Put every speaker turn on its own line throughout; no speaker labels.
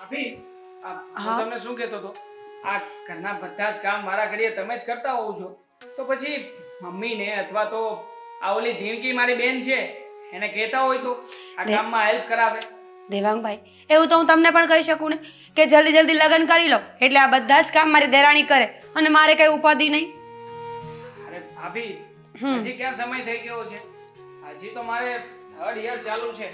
ભાભી
હા?
હું તમને શું કહેતો હતો આ ઘરના બધા જ કામ મારા ઘડીએ તમે જ કરતા હોવ છો તો પછી મમ્મીને અથવા તો આ ઓલી જીણકી મારી બેન છે એને કહેતા હોય તો આ
દે-
કામમાં હેલ્પ કરાવે.
દેવાંગભાઈ, એવું તો હું તમને પણ કહી શકું ને કે જલ્દી જલ્દી લગ્ન કરી લો એટલે આ બધા જ કામ મારી દેરાણી કરે અને મારે કઈ ઉપાધિ નહીં.
અરે ભાભી
હમ.
હજી ક્યાં સમય થઈ ગયો છે? હજી તો મારે 3rd યર ચાલુ છે.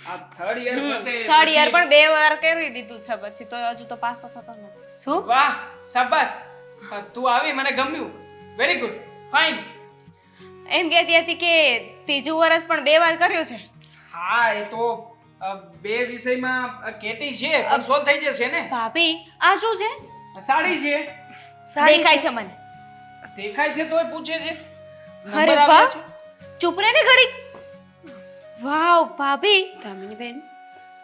આ 3rd યર પતે
થર્ડ યર
પછી-
પણ 2 વાર કરી દીધું છે પછી તો હજુ તો પાસ તો થતો નથી.
શું?
વાહ શાબાશ તું આવી મને ગમ્યું. Very good fine.
એમ કહેતી હતી કે ત્રીજું વર્ષ પણ 2 વાર કર્યું છે.
હા એ તો બે વિષયમાં કહેતી છે પણ સોલ્વ થઈ જશે ને.
ભાભી આ શું છે?
સાડી છે
સાડી
દેખાય
છે.
છે મને.
દેખાય છે તોય પૂછે છે.
અરે
નંબર
વાહ.
આવ્યા છે.
ચૂપ રહે ને ઘડીક. વાવ ભાભી.
દામિનીબેન,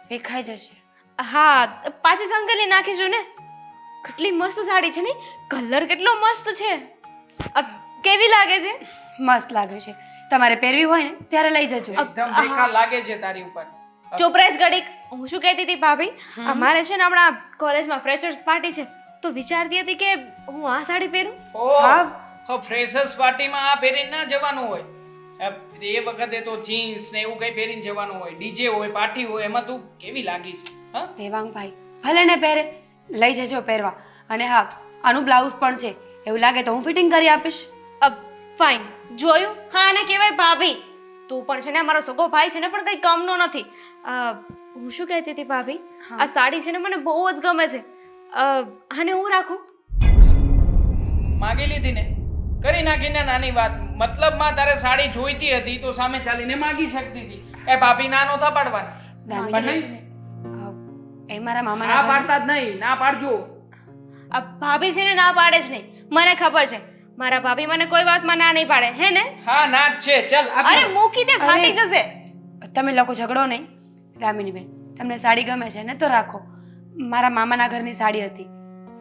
દેખાઈ જશે.
હા પાછી સંકેલી નાખીશું ને. કેટલી મસ્ત સાડી છે ને. કલર કેટલો મસ્ત છે. કેવી લાગે છે?
મસ્ત લાગે છે. તમારે પહેરવી હોય ને ત્યારે લઈ જજો.
એકદમ બેકાર લાગે છે તારી ઉપર.
ચૂપ રહે ઘડીક. હું શું કહેતી હતી ભાભી, અમારે છે ને હમણાં કોલેજમાં ફ્રેશર્સ પાર્ટી છે તો વિચારતી હતી કે હું આ સાડી પહેરું.
ઓહ ફ્રેશર્સ પાર્ટીમાં આ પહેરીને ના જવાનું હોય. એ વખતે તો જીન્સ ને એવું કઈ પહેરીને જવાનું હોય. ડીજે હોય પાર્ટી હોય એમાં તું કેવી લાગીશ? હા
દેવાંગભાઈ, ભલે ને પહેરે, લઈ જજો પહેરવા. અને હા, આનું બ્લાઉઝ પણ છે, એવું લાગે તો હું ફિટિંગ કરી આપીશ.
ફાઇન. જોયું? હા અને કહેવાય ભાભી. તું પણ છે ને મારો સગો ભાઈ છે ને પણ કઈ કમનો નથી. હું શું કહેતી હતી ભાભી,
હા.
આ સાડી છે ને મને બહુ જ ગમે છે. આને હું રાખું?
માગી લીધી ને કરી નાખીને નાની વાત. મતલબમાં તારે સાડી જોઈતી હતી તો સામે ચાલીને માગી શકતી હતી. એ ભાભી ના નો પાડવાની. પણ
દામિની,
નહીં,
એ મારા
ના
મામાના ઘર-
પાડતા જ નહીં. ના પાડજો.
આ ભાભી છે ને ના પાડે જ નહીં. મને ખબર છે મારા ભાભી મને કોઈ વાતમાં ના નહીં પાડે હે ને.
હા ના જ છે. ચાલ
અરે
આપી દો.
મૂકી દે, ફાટી જશે.
તમે લોકો ઝઘડો નહીં. દામિનીબેન, તમને સાડી ગમે છે ને તો રાખો. મારા મામાના ઘરની સાડી હતી,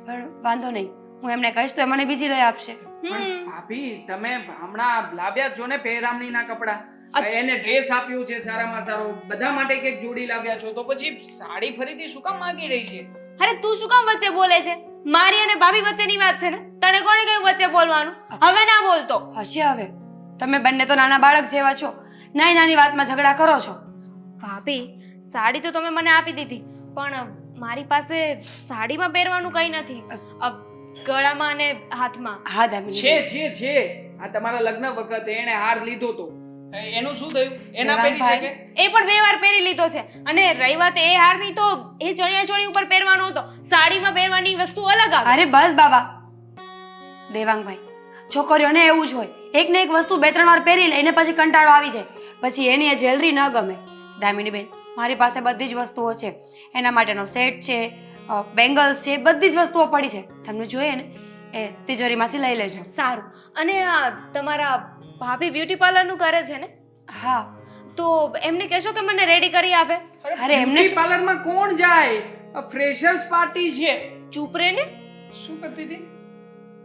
પણ વાંધો નહીં, હું એમને કહીશ તો એ મને બીજી લઈ આપશે.
પણ ભાભી તમે હમણાં લાવ્યા જ છો ને પહેરામણીના કપડા. એને ડ્રેસ આપ્યું છે સારામાં સારો. બધા માટે કંઈક જોડી લાવ્યા છો તો પછી સાડી ફરીથી શું કામ માંગી રહી છે?
અરે તું શું કામ વચ્ચે બોલે છે? મારી અને ભાભી વચ્ચેની વાત છે ને. તને કોણે કહ્યું વચ્ચે બોલવાનું? હવે ના બોલતો.
હશે હવે. તમે બંને તો નાના બાળક જેવા છો, નાની નાની વાતમાં ઝઘડા કરો છો.
ભાભી સાડી તો તમે મને આપી દીધી પણ મારી પાસે સાડીમાં પહેરવાનું કંઈ નથી. ગળામાં અને હાથમાં.
હા દામિની,
છે. આ તમારા લગ્ન વખતે એને હાર લીધો તો એનું શું થયું? એના પહેરી
દેવાંગભાઈ,
શકે?
એ પણ 2 વાર પહેરી લીધો છે. અને રહી વાત એ હારની તો એ ચણિયા ચોળી ઉપર પહેરવાનો હતો. સાડીમાં પહેરવાની વસ્તુ અલગ આવે.
અરે બસ બાબા. દેવાંગભાઈ, છોકરીઓને એવું જ હોય, એક ને એક વસ્તુ 2-3 વાર પહેરી લઈને પછી કંટાળો આવી જાય, પછી એની એ જ્વેલરી ન ગમે. દામિનીબેન, મારી પાસે બધી જ વસ્તુઓ છે. એના માટેનો સેટ છે, બેંગલ્સ છે, બધી જ વસ્તુઓ પડી છે. તમને જોઈએ ને એ તિજોરીમાંથી લઈ લેજો.
સારું. અને આ તમારા ભાભી બ્યુટી પાર્લરનું કરે છે ને
હા.
તો એમને કહેશો કે મને રેડી કરી આપે.
અરે એમને
બ્યુટી પાર્લરમાં કોણ જાય? ફ્રેશર્સ પાર્ટી છે.
ચૂપ રહે ને.
શું કરતી હતી?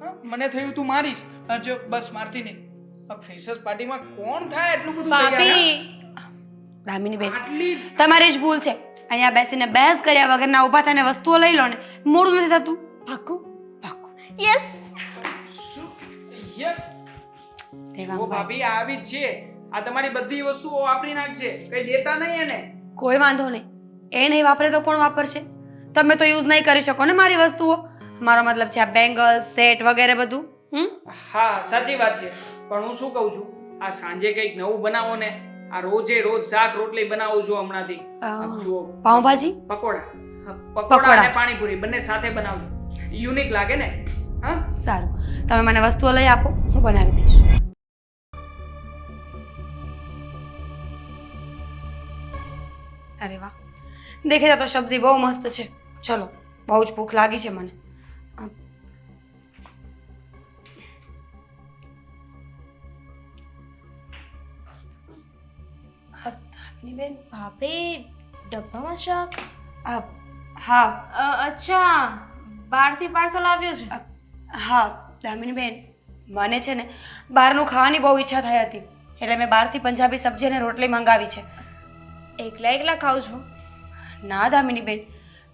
હા, મને થયું તું મારીશ. હા, જો બસ મારતી નહીં. ફ્રેશર્સ પાર્ટીમાં કોણ થાય એટલું બધું તૈયાર?
ભાભી
દામિનીબેન,
આટલી
તમારી જ ભૂલ છે. અહીંયા બેસીને બહેસ કર્યા વગરના ઊભા થઈને વસ્તુઓ લઈ લો ને, મોડું નથી થતું.
પાક્કું.
પાક્કું.
યસ.
શું? યસ. ઓ
દેવાંગભાઈ,
ભાભી આવી જ છે. આ તમારી બધી વસ્તુઓ વાપરી નાખશે. કઈ દેતા નહીં એને.
કોઈ વાંધો નહીં. એ નહીં વાપરે તો કોણ વાપરશે? તમે તો યુઝ નહીં કરી શકો ને મારી વસ્તુઓ. મારો મતલબ છે આ બેંગલ્સ, સેટ વગેરે બધું.
હા સાચી વાત છે. પણ હું શું કહું છું, આ સાંજે કંઈક નવું બનાવો ને. આ રોજે રોજ શાક રોટલી બનાવું છું હમણાંથી. જુઓ
પાઉંભાજી?
પકોડા.
પકોડા.
પકોડા અને પાણીપુરી બંને સાથે બનાવજો. યુનિક લાગે ને. હા
સારું, તમે મને વસ્તુઓ લઈ આપો, હું બનાવી દઈશ. અરે વાહ, દેખેતા તો સબ્જી બહુ મસ્ત છે. ચલો, બહુ જ ભૂખ લાગી છે મને. બેન,
ભાભી ડબ્બામાં શાક.
હા
અચ્છા બહારથી પાર્સલ આવ્યું છે.
હા દામિની બેન, મને છે ને બહારનું ખાવાની બહુ ઈચ્છા થઈ હતી, એટલે મેં બહારથી પંજાબી સબ્જી અને રોટલી મંગાવી છે.
એકલા એકલા ખાવ છો?
ના દામિની બેન,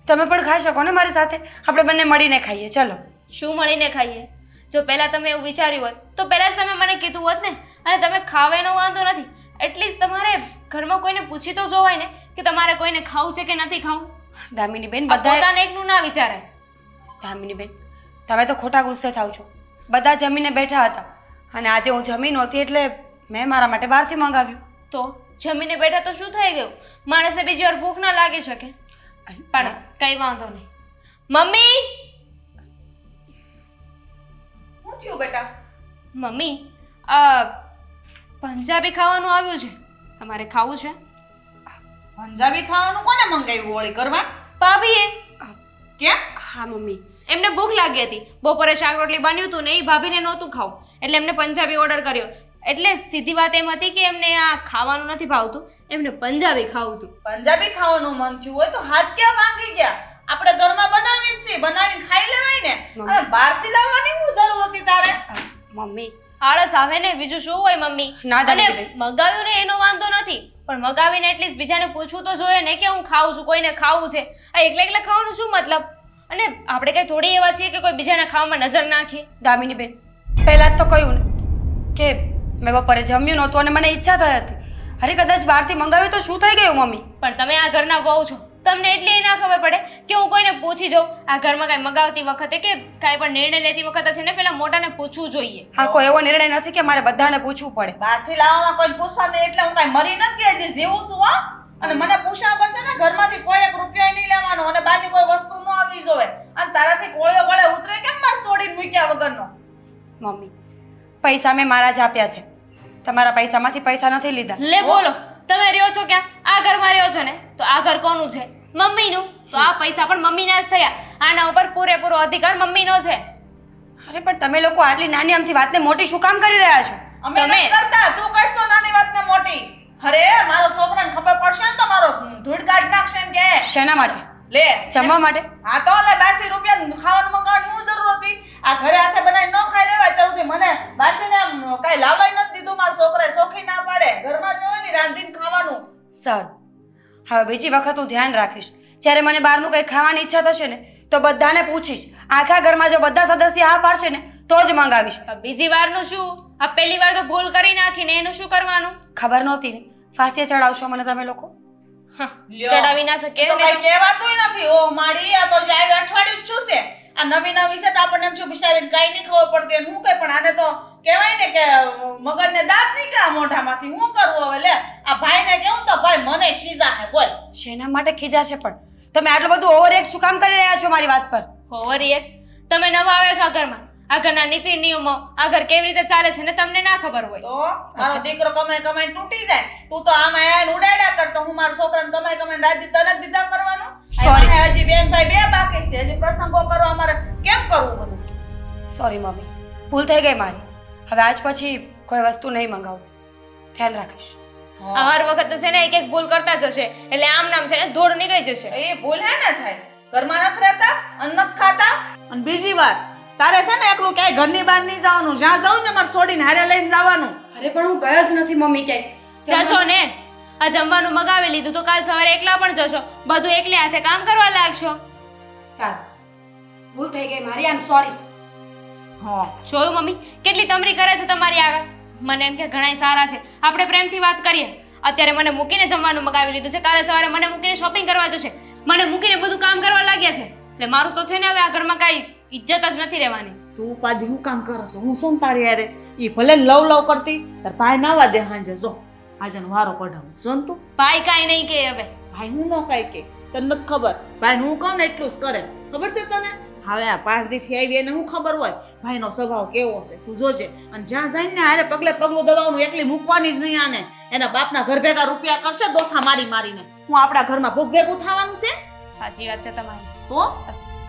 તમે પણ ખાઈ શકો ને મારી સાથે, આપણે બંને મળીને ખાઈએ. ચલો.
શું મળીને ખાઈએ? જો પહેલા તમે એવું વિચાર્યું હોત તો પહેલા જ તમે મને કીધું હોત ને. અને તમે ખાવાનો વાંધો નથી, એટલીસ્ટ તમારે ઘરમાં કોઈને પૂછી તો જોવાય ને કે તમારે કોઈને ખાવું છે કે નથી ખાવું.
દામિની બેન,
આ
બધા
પોતાને એકનું ના વિચારે.
દામિની બેન, તમે તો ખોટા ગુસ્સે થાવ છો. બધા જમીને બેઠા હતા અને આજે હું જમી નહોતી એટલે મેં મારા માટે બહારથી મંગાવ્યું.
તો જમીને બેઠા તો શું થઈ ગયું? માણસને બીજી વાર ભૂખ ના લાગી શકે. પણ કઈ વાંધો નહીં. મમ્મી!
શું થયું બેટા?
મમ્મી, આ પંજાબી ખાવાનું આવ્યું છે, તમારે ખાવું છે?
પંજાબી ખાવાનું કોને મંગાવ્યું હોળી ઘરમાં?
ભાભીએ.
કેમ?
હા મમ્મી,
એમને ભૂખ લાગી હતી, બપોરે શાક રોટલી બન્યું હતું ને એ ભાભીને નહોતું ખાવું એટલે એમને પંજાબી ઓર્ડર કર્યો. એટલે સીધી વાત એમ હતી કે એમને આ ખાવાનું નથી ભાવતું, એમને પંજાબી ખાવું હતું.
પંજાબી ખાવાનું મન થયું હોય તો હાથ ક્યાં ભાંગી ગયા? આપણે ઘરમાં બનાવીએ જ છીએ, બનાવીને ખાઈ લેવાય ને. અને બહારથી લાવવાની શું જરૂર હતી તારે?
મમ્મી
આળસ આવે ને, બીજું શું હોય મમ્મી.
ના
અને
દામિની બેન,
મગાવ્યું ને એનો વાંધો નથી, પણ મગાવીને એટલીસ્ટ બીજાને પૂછવું તો જોઈએ ને કે હું ખાઉં છું, કોઈને ખાવું છે. આ એકલા એકલા ખાવાનું શું મતલબ? અને આપણે કઈ થોડી એવા છીએ કે કોઈ બીજાના ખાવામાં નજર નાખીએ.
દામિની બેન, પહેલાં જ તો કહ્યું ને કે મેં બપોરે જમ્યું નહોતું અને મને ઈચ્છા થઈ હતી. અરે કદાચ બહારથી મંગાવ્યું તો શું થઈ ગયું મમ્મી?
પણ તમે આ ઘરના વહુ છો, તમને એટલી ના ખબર પડે કે હું કોઈને પૂછી જાઉં. આ ઘરમાં કાંઈ મગાવતી વખતે કે કાંઈ પણ નિર્ણય લેતી વખતે છે ને પેલા મોટાને પૂછવું જોઈએ.
હા, કોઈ એવો નિર્ણય નથી કે મારે બધાને પૂછવું પડે.
બહારથી લાવવામાં કોઈ પૂછવા નહીં એટલે હું કાંઈ મરી નથી ગયા, જે જેવું છું હો. અને મને પૂછ્યા કરશે ને ઘરમાંથી કોઈ એક રૂપિયા નહીં લેવાનો અને બહારની કોઈ વસ્તુ ન આવવી જોઈએ. અને તારાથી કોળિયો ગળે ઉતરે કેમ માર છોડીને મૂક્યા વગરનો?
મમ્મી, પૈસા મેં મારા જ આપ્યા છે, તમારા પૈસામાંથી પૈસા નથી લીધા.
લે બોલો, તમે રહ્યો છો ક્યાં? આ ઘરમાં રહ્યો છો ને, તો આ ઘર કોનું છે? મમ્મીનું. તો આ પૈસા પણ મમ્મીના જ થયા. આના ઉપર પૂરેપૂરો અધિકાર મમ્મીનો છે.
અરે પણ તમે લોકો આટલી નાની આમથી વાતને મોટી શું કામ કરી રહ્યા છો?
અમે
તમે-
નથી કરતા, તું કરશો નાની વાતને મોટી. અરે મારો છોકરાને ખબર પડશે ને તો મારો ધૂળ કાઢી નાખશે એમ કે.
શેના માટે?
લે
જમવા માટે?
હા તો લે, બહારથી રૂપિયા ખાવાનું મંગાવવાની શું જરૂર હતી? આ ઘરે હાથે બનાવીને ન ખાઈ લેવાય તો મને બહારથી ને કાંઈ લાવાય નથી દીધું. મારા છોકરાએ શોખી ના પાડે, ઘરમાં જ હોય ને રાંધીને ખાવાનું.
સર, હવે બીજી વખત હું ધ્યાન રાખીશ. જ્યારે મને બહારનું કંઈ ખાવાની ઈચ્છા થશે ને તો બધાને પૂછીશ. આખા ઘરમાં જો બધા સદસ્ય હા પાડશે ને તો જ મંગાવીશ.
બીજી વારનું શું? આ પહેલી વાર તો ભૂલ કરી નાખીને એનું શું કરવાનું?
ખબર નહોતી ને, ફાંસીએ ચડાવશો મને તમે લોકો.
હા,
લ્યો.
ચડાવી ના શકે
તો કઈ કહેવાતુંય નથી. ઓ માડી, આ તો લાઈવ અઠવાડિયું જ શું છે? આ નવી નવી છે તો આપણને એમ થયું બિચારીને કાંઈ નહીં ખબર પડતી અને હું કઈ. પણ આને તો કહેવાય ને કે મગજને દાંત નીકળ્યા મોઢામાંથી. હું કરવું હવે? લે આ ભાઈને કેવું તો ભાઈ મને ખીજા હે. બોલ.
શેના માટે ખીજાશે? પણ તમે આટલું બધું ઓવર એક્ટ શું કામ કરી રહ્યા છો મારી વાત પર?
Over react? તમે નવા આવ્યા છો આ ઘરમાં, આ ઘરના નીતિ નિયમો, આ ઘર કેવી રીતે ચાલે છે ને તમને ના ખબર હોય.
તો મારો દીકરો કમાઈ કમાઈ તૂટી જાય, તું તો આમ આયા ઉડાડ્યા કરતો. હું મારા છોકરાને કમાઈ કમાઈને રાજી તને જ દીધા કરવાનું.
Sorry.
આ હજી બેન ભાઈ બે બાકી છે, હજી પ્રસંગો કરવા અમારે કેમ કરવું બધું?
સોરી મમ્મી, ભૂલ થઈ ગઈ મારી. હવે આજ પછી કોઈ વસ્તુ નહીં મંગાવું, ધ્યાન રાખીશ.
હર વખત છે ને એક એક ભૂલ કરતા જશે એટલે આમ નામ છે ને ધૂળ નીકળી જશે.
એ ભૂલ હે ને થાય. ઘરમાં નથી રહેતા, અન્ન નથી ખાતા. અને બીજી વાત, તારે છે ને એકલું ક્યાંય ઘરની બહાર નહીં જવાનું. જ્યાં જાઉં ને મારે છોડીને હારે લઈને જવાનું.
અરે પણ હું ગયો જ નથી મમ્મી ક્યાંય.
જશો ને, આ જમવાનું મગાવી લીધું તો કાલ સવારે એકલા પણ જશો, બધું એકલે હાથે કામ કરવા લાગશો.
સારું, ભૂલ થઈ ગઈ મારી, આઈ એમ સોરી.
હા
જોયું મમ્મી કેટલી તમરી કરે છે તમારી આગળ? મને એમ કે ઘણાય સારા છે, આપણે પ્રેમથી વાત કરીએ. અત્યારે મને મૂકીને જમવાનું મગાવી લીધું છે, કાલે સવારે મને મૂકીને શોપિંગ કરવા જશે, મને મૂકીને બધું કામ કરવા લાગ્યા છે. એટલે મારું તો છે ને હવે આ ઘરમાં કાંઈ ઇજ્જત જ નથી રહેવાની.
તું ઉપાધિ હું કામ કરસ? હું શું તારી યારે? ઈ ભલે લવ લવ કરતી, તાર ભાઈ નાવા દે હાંજે. જો આજે વારો કઢાવું જો ને તું.
ભાઈ કાંઈ નહીં કે હવે.
ભાઈ હું ન કાંઈ કે તને નથી ખબર. ભાઈ હું કહું ને એટલું જ કરે, ખબર છે તને? હવે આ 5 દીથી આવી એને હું ખબર હોય ભાઈનો સ્વભાવ કેવો છે, તું જોજે. અને જ્યાં જઈને ને હારે પગલે પગલું દબાવવાનું, એકલી મૂકવાની જ નહીં આને. એના બાપના ઘર ભેગા રૂપિયા કરશે દોથા મારી મારીને. હું આપણા ઘરમાં ભોગ ભેગું થવાનું છે?
સાચી વાત છે તમારી,
તો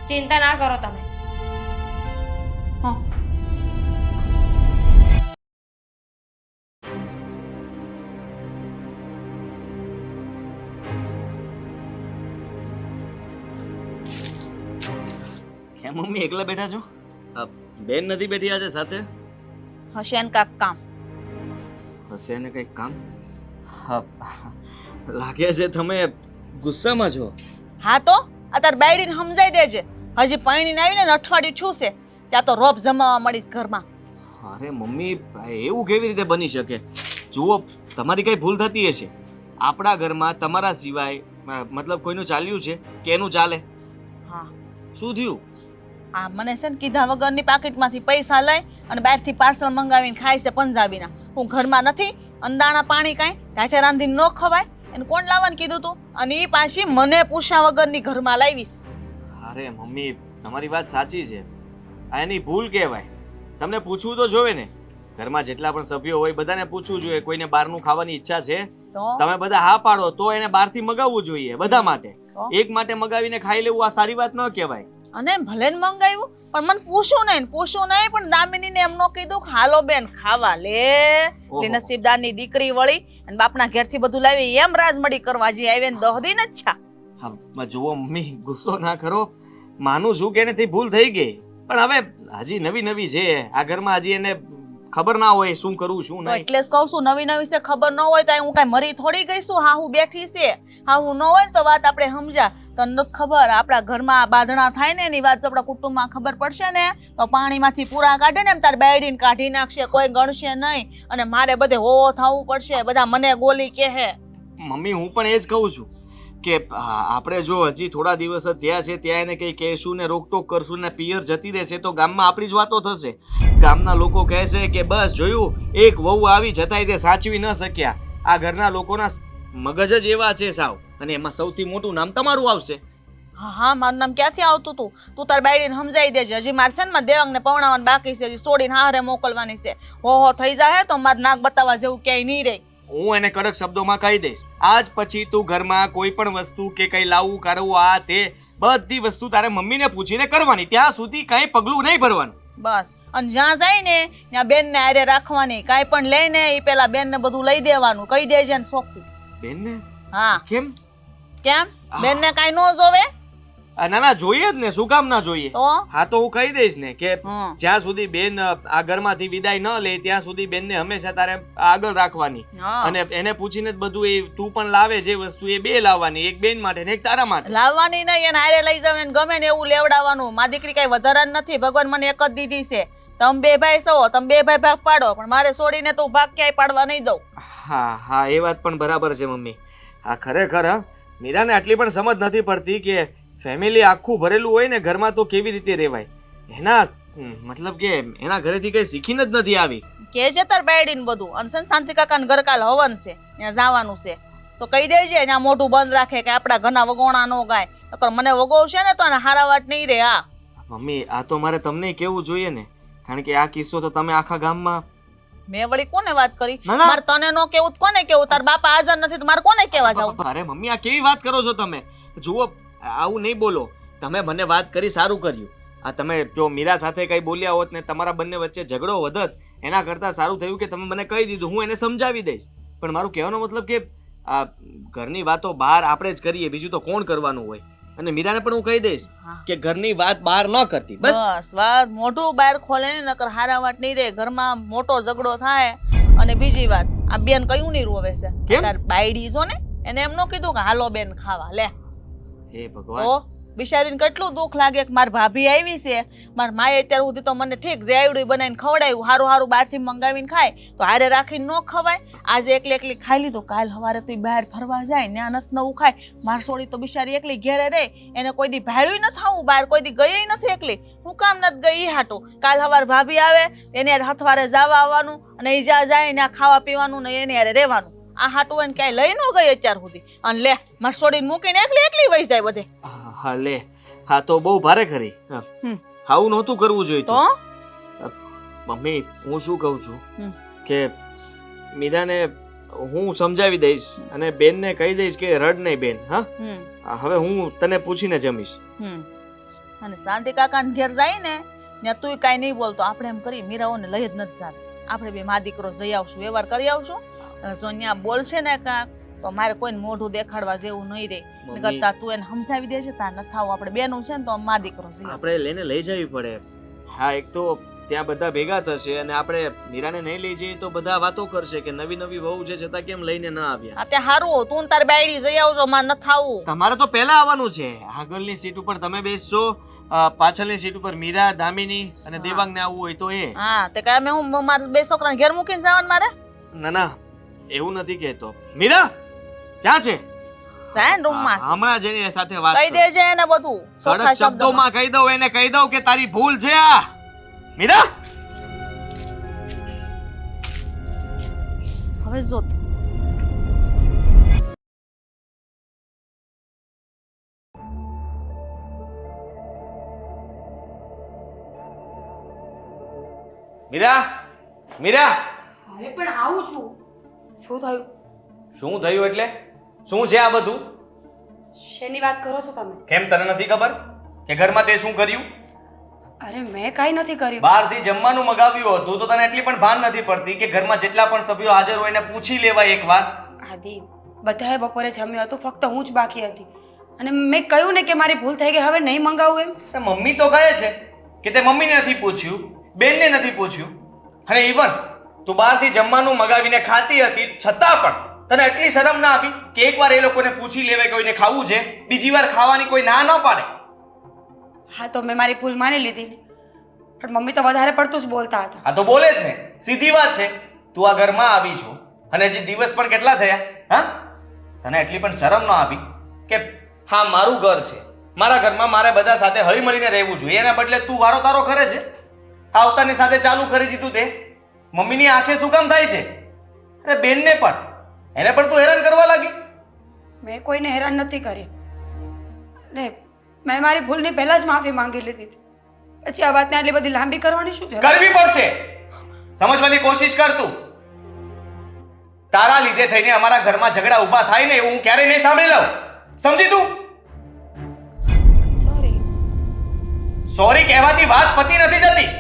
ચિંતા ના કરો તમે.
હા
કેમ મમ્મી એકલા બેઠા છો? બેન નથી બેઠી આજે સાથે?
હશે ને કાક કામ.
હશે ને કંઈક કામ? લાગે છે તમે ગુસ્સામાં છો.
હા તો આ તાર બાયડીને સમજાઈ દેજે. હજી પૈણીને આવીને ને અઠવાડિયું છું છે ત્યાં તો રોપ જમાવા મળીશ ઘરમાં.
અરે મમ્મી એવું કેવી રીતે બની શકે? જુઓ, તમારી કઈ ભૂલ થતી હશે. આપણા ઘરમાં તમારા સિવાય મતલબ કોઈનું ચાલ્યું છે કે એનું ચાલે?
હા,
શું થયું?
આ મને છે ને કીધા વગરની પાકીટમાંથી પૈસા લઈ અને બહારથી પાર્સલ મંગાવીને ખાય છે પંજાબીના. હું ઘરમાં નથી, અંદાણા પાણી કાંઈ ત્યાંથી રાંધીને ન ખવાય. એને કોણ લાવવાનું કીધું તું? અને એ પાછી મને પૂછ્યા વગરની ઘરમાં લાવીશ.
અરે મમ્મી, તમારી વાત સાચી છે. આ એની ભૂલ કહેવાય. તમને પૂછવું તો જોવે ને. ઘરમાં જેટલા પણ સભ્યો હોય બધાને પૂછવું જોઈએ. કોઈને બહારનું ખાવાની ઈચ્છા છે,
તો
તમે બધા હા પાડો તો એને બહારથી મગાવવું જોઈએ. બધા માટે.
તો?
એક માટે મગાવીને ખાઈ લેવું આ સારી વાત ન કહેવાય.
અને ભલે ને મંગાવ્યું પણ મને પૂછ્યું નહીં પણ દામિનીને એમ ન કીધું કે હાલો બેન ખાવા લે.
ઓહો.
એટલે નસીબદારની દીકરી વળી અને બાપના ઘેરથી બધું લાવી એમ રાજમડી કરવા જે આવે ને 10 દિન જ છા.
હા જુઓ મમ્મી, ગુસ્સો ના કરો. માનું છું કે એનેથી ભૂલ થઈ ગઈ, પણ હવે હજી નવી નવી છે આ ઘરમાં. હજી એને ખબર ના હોય શું કરવું શું
તો
નહીં.
એટલે જ કહું છું નવી નવી છે ખબર ન હોય તો હું કાંઈ મરી થોડી ગઈ છું. હા હું બેઠી છે, હા હું ન હોય ને તો વાત આપણે સમજા. તને નથી ખબર આપણા ઘરમાં બાંધણા થાય ને એની વાત આપણા કુટુંબમાં ખબર પડશે ને તો પાણીમાંથી પૂરા કાઢે ને એમ તાર બાયડીને કાઢી નાખશે, કોઈ ગણશે નહીં. અને મારે બધે હો થવું પડશે, બધા મને ગોલી કહે.
મમ્મી હું પણ એ જ કહું છું કે આપણે જો હજી થોડા દિવસ જ થયા છે ત્યાં એને કંઈ કહેશું ને રોકટોક કરશું ને પિયર જતી રહેશે તો ગામમાં આપણી જ વાતો થશે. ગામના લોકો કહે છે કે બસ જોયું, એક વહુ આવી જતાય તે સાચવી ન શક્યા. આ ઘરના લોકોના મગજ જ એવા છે સાવ. અને એમાં સૌથી મોટું નામ તમારું આવશે.
હા હા, મારું નામ ક્યાંથી આવતું તું? તું તાર બાયડીને સમજાઈ દેજે. હજી મારે છે ને મારા દેવાંગને પવણાવવાનું બાકી છે, હજી છોડીને હારે મોકલવાની છે. હો થઈ જાય તો મારે નાક બતાવવા જેવું ક્યાંય નહીં રહે.
હું એને કડક શબ્દોમાં કહી દઈશ, આજ પછી તું ઘરમાં કોઈ પણ વસ્તુ કે કઈ લાવવું કરવું આ તે બધી વસ્તુ તારે મમ્મીને પૂછીને કરવાની. ત્યાં સુધી કઈ પગલું નહીં ભરવાનું.
બસ. અને જ્યાં જાય ને ત્યાં બેનને હારે રાખવાની. કાંઈ પણ લઈને એ પેલા બેનને બધું લઈ દેવાનું. કહી દેજે ને સોખું.
બેનને
હા.
કેમ?
કેમ? બેનને કાંઈ ન જોવે
ના ના, જોઈએ જ ને. શું કામ ના જોઈએ?
તો
હા તો હું કહી દઈશ ને કે
હમ.
જ્યાં સુધી બેન આ ઘરમાંથી વિદાય ન લે ત્યાં સુધી બેનને હંમેશા તારે આગળ રાખવાની.
હા.
અને એને પૂછીને જ બધું એ તું પણ લાવે જે વસ્તુ એ બે લાવવાની, એક બેન માટે ને એક તારા માટે.
લાવવાની નહીં, એને હારે લઈ જવાનું, એને ગમે ને એવું લેવડાવવાનું. મા દીકરી કાંઈ વધારાની નથી. ભગવાન મને એક જ દીધી છે. તમે બે ભાઈ છો, તમે બે ભાઈ ભાગ પાડો, પણ મારે છોડીને તો ભાગ ક્યાંય પાડવા નહીં દઉં.
હા હા, એ વાત પણ બરાબર છે મમ્મી. હા ખરેખર હા, મીરાને આટલી પણ સમજ નથી પડતી કે ફેમિલી આખું ભરેલું હોય ને ઘરમાં તો કેવી રીતે રહેવાય. એના મતલબ કે એના ઘરેથી કઈ શીખીને જ નથી આવી.
કે છે તાર બાયડીને બધું. અને છે ને શાંતિ કાકાને ઘરકાલ હવન છે, ત્યાં જવાનું છે તો કહી દેજે ત્યાં મોઢું બંધ રાખે કે આપણા ઘરના વગોણા નો ગાય. નકર મને વગોવશે ને તો આને હારા વાત નહીં રે. હા
મમ્મી, આ તો મારે તમને કેવું જોઈએ ને, કારણ કે આ કિસ્સો તો તમે આખા ગામમાં.
મેં વળી કોને વાત કરી?
ના, ના.
મારે તને નો કેવું તો કોને કેવું? તાર બાપા હાજર નથી તો મારે કોને કેવા જાવ?
અરે મમ્મી, આ કેવી વાત કરો છો તમે? જુઓ, આવું નહીં બોલો. તમે મને વાત કરી સારું કર્યું. આ તમે જો મીરા સાથે કઈ બોલ્યા હોત ને તમારા બંને વચ્ચે ઝઘડો વધત, એના કરતાં સારું થયું કે તમે મને કહી દીધું. હું એને સમજાવી દઈશ. પણ મારું કહેવાનો મતલબ કે આ ઘરની વાતો બહાર આપણે જ કરીએ, બીજું તો કોણ કરવાનું હોય. અને મીરાને પણ હું કહી દઈશ કે ઘરની વાત બહાર ન કરતી.
બસ વાત મોઢું બહાર ખોલે ને નકર હારા વાત નહીં રે. ઘરમાં મોટો ઝઘડો થાય. અને બીજી વાત, આ બેન કયું નહીં રોવે છે?
કેમ?
તાર બાયડી છો ને, એને એમ ન કીધું કે હાલો બેન ખાવા લે.
હે ભગવાન.
તો બિચારીને કેટલું દુઃખ લાગે કે મારી ભાભી આવી છે. મારી માએ અત્યાર સુધી તો મને ઠીક જે આવડ્યું બનાવીને ખવડાવ્યું, સારું સારું બહારથી મંગાવીને ખાય તો હારે રાખીને ન ખવાય. આજે એકલી એકલી ખાઈ લીધું, કાલ સવારે તો બહાર ફરવા જાય ને નથી નવું ખાય. માર છોડી તો બિચારી એકલી ઘેરે રહે, એને કોઈ દી ભાડ્યું ન થવું બહાર, કોઈ દી ગઈ નથી એકલી. હું કામ નથી ગઈ હાટું? કાલ સવારે ભાભી આવે એને યાર હથવારે જવા આવવાનું અને એ જ્યાં જાય ને ખાવા પીવાનું ને એને યારે રહેવાનું. આ હાટું એને ક્યાંય લઈ ન ગઈ અત્યાર સુધી. અને લે માર છોડીને મૂકીને એકલી એકલી વહી જાય બધે.
હા લે, હા તો બહુ ભારે ખરી. આવું નહોતું કરવું જોઈએ.
તો
મમ્મી, હું શું કહું છું
હમ.
કે મીરાને હું સમજાવી દઈશ અને બેનને કહી દઈશ કે રડ નહીં બેન. હા હવે હું તને પૂછીને જમીશ.
અને શાંતિ કાકાને ઘેર જાય ને ત્યાં તું કાંઈ નહીં બોલતો. આપણે એમ કરી મીરાઓને લઈ જ નથી જાવ. આપણે બે મા દીકરો જઈ આવશું, વ્યવહાર કરી આવશું. જો ત્યાં બોલશે ને કાંક તો મારે કોઈને મોઢું દેખાડવા જેવું નહીં રહે. કરતા તું એને સમજાવી દેજે તાર ન થાવ. આપણે બેનું છે ને તો મા દીકરો છે.
આપણે લઈને લઈ જવી પડે. હા એક તો ત્યાં બધા ભેગા થશે અને આપણે મીરાને નહીં લઈ જઈએ તો બધા વાતો કરશે કે નવી નવી વહુ છે છતાં કેમ લઈને ન આવ્યા.
આ ત્યાં હારું તું ને તારી બાયડી જઈ આવજો, માર ન થાવું.
તમારે તો પહેલા આવવાનું છે. આગળની સીટ ઉપર તમે બેસશો, પાછળની સીટ ઉપર મીરા, દામિની અને દેવાંગને આવવું હોય તો એ.
હા તે કાંઈ હું મારા બે છોકરાને ઘેર મૂકીને જવાનું મારે?
ના ના, એવું નથી કહેતો. મીરા ક્યાં છે?
જાય રૂમમાં છે.
હમણાં જેની સાથે વાત
કહી
કરું.
દેજે એને બધું ચોખ્ખા
કડક
શબ્દોમાં.
શબ્દોમાં કહી દઉં, એને કહી દઉં કે તારી ભૂલ છે આ. મીરા
હવે જો તું.
મીરા મીરા
અરે પણ આવું છું. શું થયું?
શું થયું એટલે? શું છે આ બધું?
શેની વાત કરો છો તમે?
કેમ તને નથી ખબર કે ઘરમાં તે શું કર્યું?
અરે મેં કાંઈ નથી કર્યું.
બહારથી જમવાનું મગાવ્યું હતું તો તને એટલી પણ ભાન નથી પડતી કે ઘરમાં જેટલા પણ સભ્યો હાજર હોય એને પૂછી લેવાય એક વાત.
આદિ બધાએ બપોરે જમ્યું હતું, ફક્ત હું જ બાકી હતી. અને મેં કહ્યું ને કે મારી ભૂલ થઈ ગઈ, હવે નહીં મંગાવું એમ.
તે મમ્મી તો કહે છે કે તે મમ્મીને નથી પૂછ્યું, બેનને નથી પૂછ્યું, અને ઇવન તું બહારથી જમવાનું મગાવીને ખાતી હતી છતાં પણ તને એટલી શરમ ના આવી કે એકવાર એ લોકોને પૂછી લેવાય કોઈને ખાવું છે, બીજી વાર ખાવાની કોઈ ના ન પાડે.
હા તો મેં મારી ભૂલ માની લીધી ને, પણ મમ્મી તો વધારે પડતું જ બોલતા હતા.
આ તો બોલે જ ને, સીધી વાત છે. તું આ ઘરમાં આવી છો અને હજી દિવસ પણ કેટલા થયા? હા, તને એટલી પણ શરમ ન આવી કે હા મારું ઘર છે, મારા ઘરમાં મારે બધા સાથે હળી મળીને રહેવું જોઈએ, એના બદલે તું વારો તારો કરે છે. આવતાની સાથે ચાલુ કરી દીધું તે. મમ્મીની આંખે શું કામ થાય છે? અરે બેનને પણ, એને પણ તું હેરાન કરવા લાગી.
મેં કોઈને હેરાન નથી કર્યા ને, મેં મારી ભૂલની પહેલા જ માફી માંગી લીધી હતી. પછી આ વાતને આટલી બધી લાંબી કરવાની શું જરૂર?
કરવી પડશે. સમજવાની કોશિશ કર તું. તારા લીધે થઈને અમારા ઘરમાં ઝઘડા ઊભા થાય ને એવું હું ક્યારેય નહીં સાંભળી લઉં. સમજી તું?
સોરી.
સોરી કહેવાથી વાત પતી નથી જતી,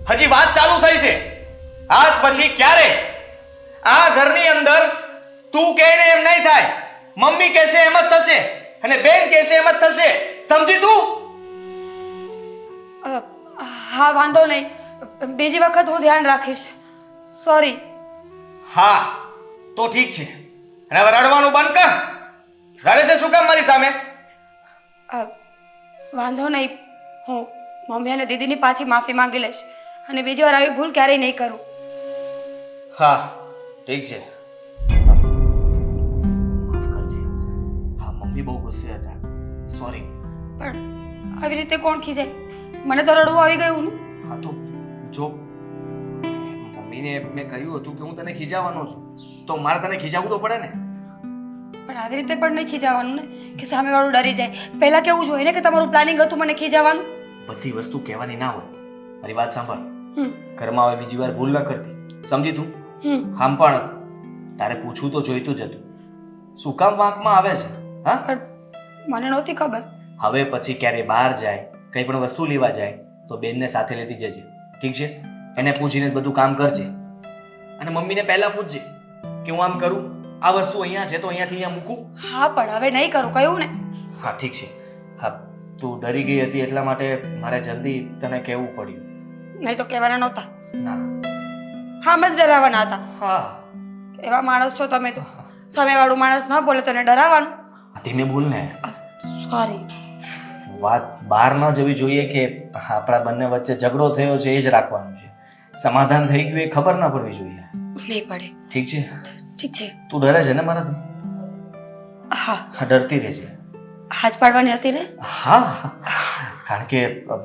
હજી વાત ચાલુ થઈ છે. આજ પછી ક્યારે આ ઘરની અંદર તું કહે ને એમ નહીં થાય. મમ્મી કહેશે એમ જ થશે અને બેન કહેશે એમ જ થશે. સમજી તું?
હા વાંધો નહીં, બીજી વખત હું ધ્યાન રાખીશ. સોરી.
હા તો ઠીક છે. અને હવે રડવાનું બંધ કર. રડે છે શું કામ મારી સામે?
વાંધો નહીં, હું મમ્મી અને દીદીની પાછી માફી માંગી લઈશ અને બીજી વાર આવી ભૂલ ક્યારેય નહીં કરું.
હા ઠીક છે. માફ કરજે. હા મમ્મી બહુ ગુસ્સે હતા. સોરી.
પણ આવી રીતે કોણ ખીજાય? મને તો રડવું આવી ગયું ને.
હા તો જો મમ્મીને મેં કહ્યું હતું કે હું તને ખીજાવાનો છું તો મારે તને ખીજાવવું તો પડે ને.
પણ આવી રીતે પણ નહીં ખીજાવાનું ને કે સામેવાળું ડરી જાય. પહેલા કેવું જોઈએ ને કે તમારું પ્લાનિંગ હતું મને ખીજાવાનું.
બધી વસ્તુ કહેવાની ના હોય. મારી વાત સાંભળ. ઘરમાં હવે બીજી વાર ભૂલ ન કરતી. સમજી તું? આમ પણ તારે પૂછવું તો જોઈતું જ હતું. શું કામ વાંકમાં આવે છે? હા
પણ મને નહોતી ખબર.
હવે પછી ક્યારે બહાર જાય, કંઈ પણ વસ્તુ લેવા જાય તો બેનને સાથે લેતી જજે. ઠીક છે? એને પૂછીને જ બધું કામ કરજે. અને મમ્મીને પહેલા પૂછજે કે હું આમ કરું, આ વસ્તુ અહીંયા છે તો અહીંયાથી અહીંયા મૂકું.
હા પણ હવે નહીં કરું, કહ્યું ને.
હા ઠીક છે. હા તું ડરી ગઈ હતી એટલા માટે મારે જલ્દી તને કહેવું પડ્યું.
નહીં તો કહેવાના નહોતા.
ના.
હા જ ડરાવવાના હતા.
હા
એવા માણસ છો તમે તો. સામેવાળું માણસ ન બોલે તો એને ડરાવવાનું.
ધીમે બોલ ને.
સોરી.
વાત બહાર ન જવી જોઈએ કે આપણા બંને વચ્ચે ઝઘડો થયો છે એ જ રાખવાનું છે. સમાધાન થઈ ગયું એ ખબર ના પડવી જોઈએ.
નહીં પડે.
ઠીક છે?
ઠીક છે.
તું ડરે છે ને મારાથી?
હા.
હા ડરતી રહેજે.
હાથ પાડવાની હતી ને.
હા કારણ કે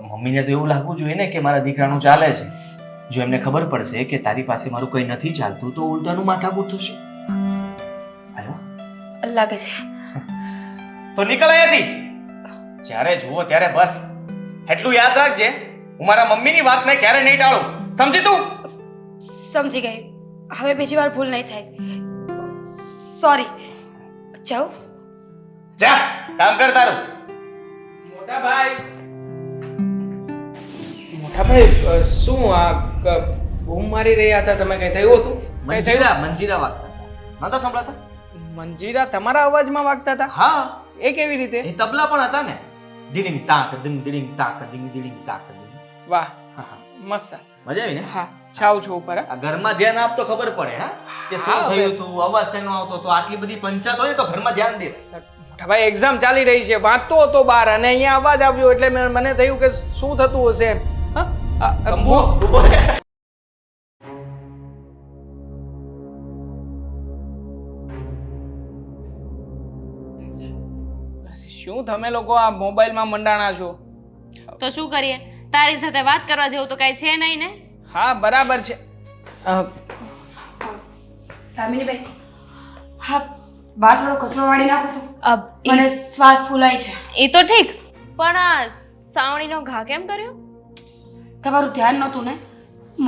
મમ્મીને તો એવું લાગવું જોઈએ ને કે મારા દીકરાનું ચાલે છે. જો એમને ખબર પડશે કે તારી પાસે મારું કંઈ નથી ચાલતું તો ઉલટાનું માથાકૂટ થશે. હાલો
લાગે છે.
તો નીકળ અહીંયાથી. જ્યારે જુઓ ત્યારે બસ એટલું યાદ રાખજે, હું મારા મમ્મીની વાતને ક્યારે નહીં ટાળું. સમજી તું?
સમજી ગઈ. હવે બીજી વાર ભૂલ નહીં થાય. સોરી. જાઉં?
જા કામ કર તારું.
મોટા ભાઈ, મોટા ભાઈ શું આ બૂમ મારી રહ્યા હતા તમે? કઈ થયું હતું?
મંજીરા મંજીરા વાગતા હતા. નતા સંભળાતા?
મંજીરા તમારા અવાજમાં વાગતા હતા?
હા
એ કેવી રીતે?
એ તબલા પણ હતા ને. દિડિંગ તાક દિંગ દિડિંગ તાક દિંગ દિડિંગ તાક દિંગ.
વાહ
હા હા
મસ્ત.
મજા આવી ને?
હા જાઉં છું ઉપર
આ ઘરમાં ધ્યાન આપ તો ખબર પડે હા કે
હા,
શું
હવે.
થયું તું, અવાજ શેનો આવતો તો, આટલી બધી પંચાયત હોય ને તો ઘરમાં ધ્યાન દે.
ભાઈ એક્ઝામ ચાલી રહી છે, વાંચતો હતો બહાર અને અહીંયા અવાજ આવ્યો એટલે મને થયું કે શું થતું હશે એમ. હા?
કંબુ, ઊભો રહે.
શું તમે લોકો આ મોબાઈલમાં મંડાણા છો?
તો શું કરીએ, તારી સાથે વાત કરવા જેવું તો કાંઈ છે નહીં ને.
હા બરાબર છે.
દામિનીબેન, હા બહાર થોડો કચરો વાળી નાખો તો
અબ
મને શ્વાસ ફૂલાય છે.
એ તો ઠીક, પણ આ સાવણીનો ઘા કેમ કર્યો?
તમારું ધ્યાન નહોતું ને,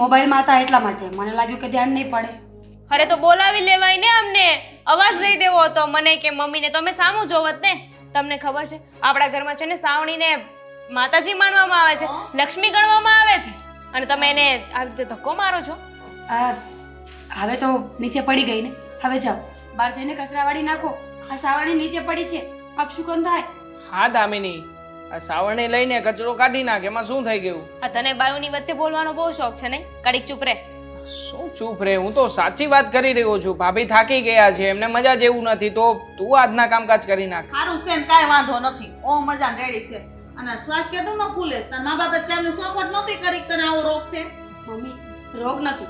મોબાઈલમાં હતા એટલા માટે મને લાગ્યું કે ધ્યાન નહીં પડે.
અરે તો બોલાવી લેવાય ને અમને, અવાજ દઈ દેવો હતો મને કે મમ્મીને, તમે સામું જોવત ને. તમને ખબર છે આપણા ઘરમાં છે ને સાવણીને માતાજી માનવામાં આવે છે, લક્ષ્મી ગણવામાં આવે છે, અને તમે એને આવી રીતે ધક્કો મારો છો.
આ હવે તો નીચે પડી ગઈ ને, હવે જાઓ બહાર જઈને કચરા વાળી નાખો. આ સાવરણી નીચે પડી છે, આપ શું કામ થાય?
હા દામિની, આ સાવરણી લઈને કચરો કાઢી નાખ, એમાં શું થઈ ગયું?
આ તને બાયુની વચ્ચે બોલવાનો બહુ શોખ છે નહીં? કડીક ચૂપ રહે.
શું ચૂપ રે, હું તો સાચી વાત કરી રહ્યો છું. ભાભી થાકી ગયા છે, એમને મજા જેવું નથી, તો તું આજના કામકાજ કરી નાખ.
સારું છે ને કાંઈ વાંધો નથી, ઓ મજા રેડી છે. અને શ્વાસ કેતું ન ફૂલે, તાર મા બાપે તેમની સોફટ નહોતી કરી તને આવો રોગ છે.
મમ્મી, રોગ નથી,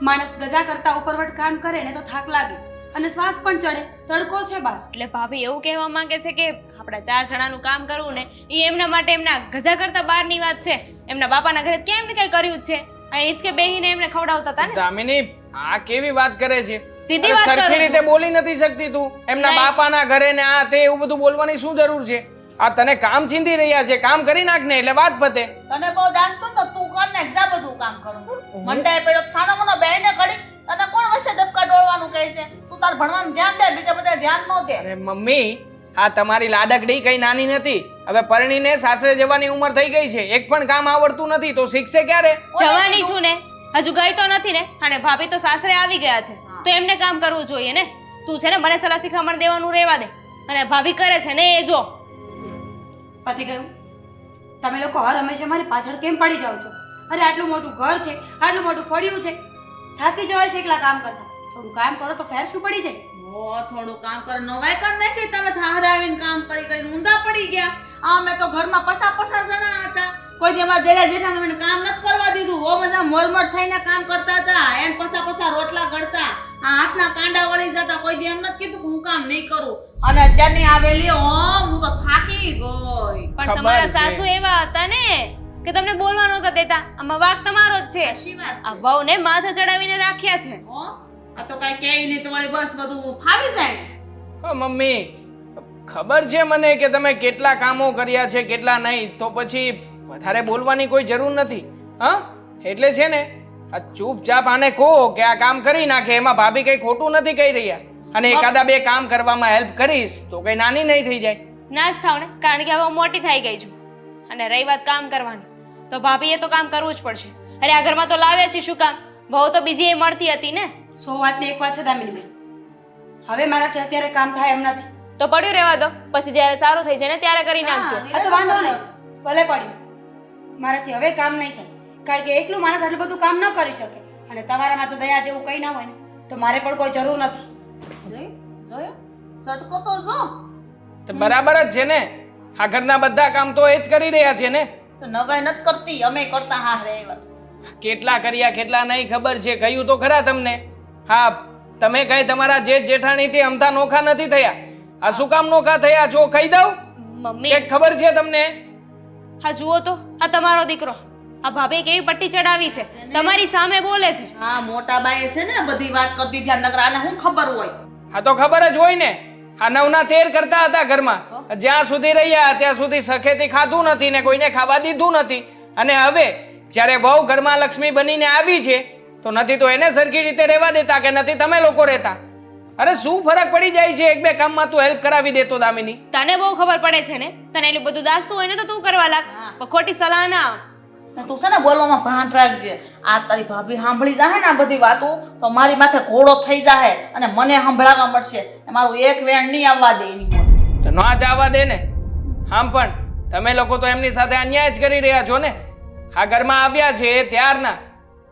માણસ ગજા કરતા ઉપરવટ કામ કરે ને તો થાક લાગે અને શ્વાસ પણ ચડે, તડકો છે બહાર.
એટલે ભાભી એવું કહેવા માંગે છે કે આપણા 4 જણાનું કામ કરવું ને એ એમના માટે એમના ગજા કરતા બહારની વાત છે. એમના બાપાના ઘરે કેમ ને કઈ કર્યું જ છે, અહીં જ કે બેહીને એમને ખવડાવતા હતા ને.
દામિની, આ કેવી વાત કરે છે?
સીધી
અરે
વાત કરું
સરખી
છું.
રીતે બોલી નથી શકતી તું? એમના
નહીં.
બાપાના ઘરે ને આ તે એવું બધું બોલવાની શું જરૂર છે? આ તને કામ ચીંધી રહ્યા છે, કામ કરી નાખ ને એટલે વાત પતે.
તને બહુ દાસતો તો તું કર ને એક્ઝા બધું કામ કરું. મંડાય પડ્યો સાનો મનો બેહીને ઘડી તને કોણ વચ્ચે ડબકા ડોળવાનું કહે છે? તું તાર ભણવામાં ધ્યાન દે, બીજા બધા ધ્યાન ન દે.
અરે મમ્મી, આ તમારી લાડકડી કઈ નાની નથી. હવે પરણીને સાસરે જવાની ઉંમર થઈ ગઈ છે, એક પણ કામ આવડતું નથી તો શીખશે ક્યારે?
જવાની છું ને, હજુ ગઈ તો નથી ને. અને ભાભી તો સાસરે આવી ગયા છે તો એમને કામ કરવું જોઈએ ને. તું છે ને મને સલાહ શીખામણ દેવાનું રહેવા દે, અને ભાભી કરે છે ને એ જો.
પતી ગયું. તમે લોકો હર હંમેશા મારી પાછળ કેમ પડી જાઓ છો? અરે આટલું મોટું ઘર છે, આટલું મોટું ફળિયું છે, થાકી જવાય છે એકલા કામ કરતા. થોડું કામ કરો તો ફેર શું પડી જાય?
ઓ થોડું કામ કર, નવાઈ કર નાખી. તમે થાહરે આવીને કામ કરી કરીને ઊંધા પડી ગયા. અમે તો ઘરમાં પસા જણા હતા, કોઈ દી અમારા દેરા જેઠાને અમને કામ નથી કરવા દીધું. ઓ બધા મોલમોલ થઈને કામ કરતા હતા, એન પસા રોટલા ઘડતા, આ હાથના કાંડા વળી જતા. કોઈ દી એમ નથી કીધું કે હું કામ નહીં કરું. અને અત્યારની આવેલી હું તો થાકી ગઈ.
પણ
ખબર
તમારા
છે.
સાસુ એવા હતા ને કે તમને બોલવા નહોતા દેતા. આમાં વાક તમારો જ છે.
સાચી વાત
આ
છે.
વહુને માથે ચડાવીને રાખ્યા છે.
હો? આ તો કઈ કહે નહીં તો વળી બસ બધું ફાવી જાય ને.
ઓ મમ્મી, ખબર છે મને કે તમે કેટલા કામો કર્યા છે કેટલા નહીં, તો પછી વધારે બોલવાની કોઈ જરૂર નથી. હા, એટલે છે ને આ ચૂપચાપ આને કહો કે આ કામ કરી નાખે, એમાં ભાભી કઈ ખોટું નથી કહી રહ્યા. અને એકાદા 2 કામ કરવામાં હેલ્પ કરીશ તો કઈ નાની નહીં થઈ જાય.
ના જ થાવ ને, કારણ કે હવે હું મોટી થઈ ગઈ છું. અને રહી વાત કામ કરવાની, તો ભાભીએ તો કામ કરવું જ પડશે. અરે આ ઘરમાં તો લાવ્યા છે શું કામ? વહુ તો બીજી એ મળતી હતી ને.
100 વાતની એક વાત છે દામિનીબેન, હવે મારાથી અત્યારે કામ થાય એમ નથી.
તો પડ્યું રહેવા દો, પછી જ્યારે સારું થઈ જાય ને ત્યારે કરી નાખજો.
આ તો વાંધો નહીં, ભલે પડ્યું. મારાથી હવે કામ નહીં થાય, કારણ કે એકલું માણસ આટલું બધું કામ ન કરી શકે. અને તમારામાં જો દયા જેવું કંઈ ના હોય ને તો મારે પણ કોઈ જરૂર નથી.
જોયો? સટકો તો જો.
તો બરાબર જ છે ને, આ ઘરના બધા કામ તો એ જ કરી રહ્યા છે ને.
તો નવાઈ નથી કરતી, અમે કરતા હા રે એ વાત.
કેટલા કર્યા કેટલા નહીં ખબર છે, કહ્યું તો ખરા તમને. હા, તમે કઈ તમારા જેઠ જેઠાણીથી અમથા નોખા નથી થયા. આ શું કામ નોખા થયા છો કહી દઉં?
મમ્મી,
કે ખબર છે તમને?
હા જુઓ તો, આ તમારો દીકરો, આ ભાભી કેવી પટ્ટી ચડાવી છે, તમારી સામે બોલે છે.
હા મોટા બાએ છે ને બધી વાત કરતી ધ્યાન નકર આને શું ખબર હોય?
આ તો ખબર જ હોય ને, આ 9ના 13 કરતા હતા ઘરમાં. જ્યાં સુધી રહ્યા ત્યાં સુધી સખેથી ખાધું નથી ને કોઈને ખાવા દીધું નથી. અને હવે જ્યારે વહુ ઘરમાં લક્ષ્મી બનીને આવી છે તો નથી તો એને સરખી રીતે રહેવા દેતા કે નથી તમે લોકો રહેતા. અરે શું ફરક પડી જાય છે 1-2 કામમાં તું હેલ્પ કરાવી દેતો દામિની.
તને બહુ ખબર પડે છે ને, તને એટલું બધું દાસતું હોય ને તો તું કરવા લાગ. પણ ખોટી સલાહ ના આપ.
ને તું છે ને બોલવામાં ભાન રાખજે. આ તારી ભાભી સાંભળી જાહે ને આ બધી વાતો તો મારી માથે ઘોડો થઈ જાહે અને મને સંભળાવા મળશે. મારું એક વેણ નહીં આવવા દે એની મોં.
તો ના જ આવવા દે ને. આમ પણ તમે લોકો તો એમની સાથે અન્યાય જ કરી રહ્યા છો ને. આ ઘરમાં આવ્યા છે ત્યારના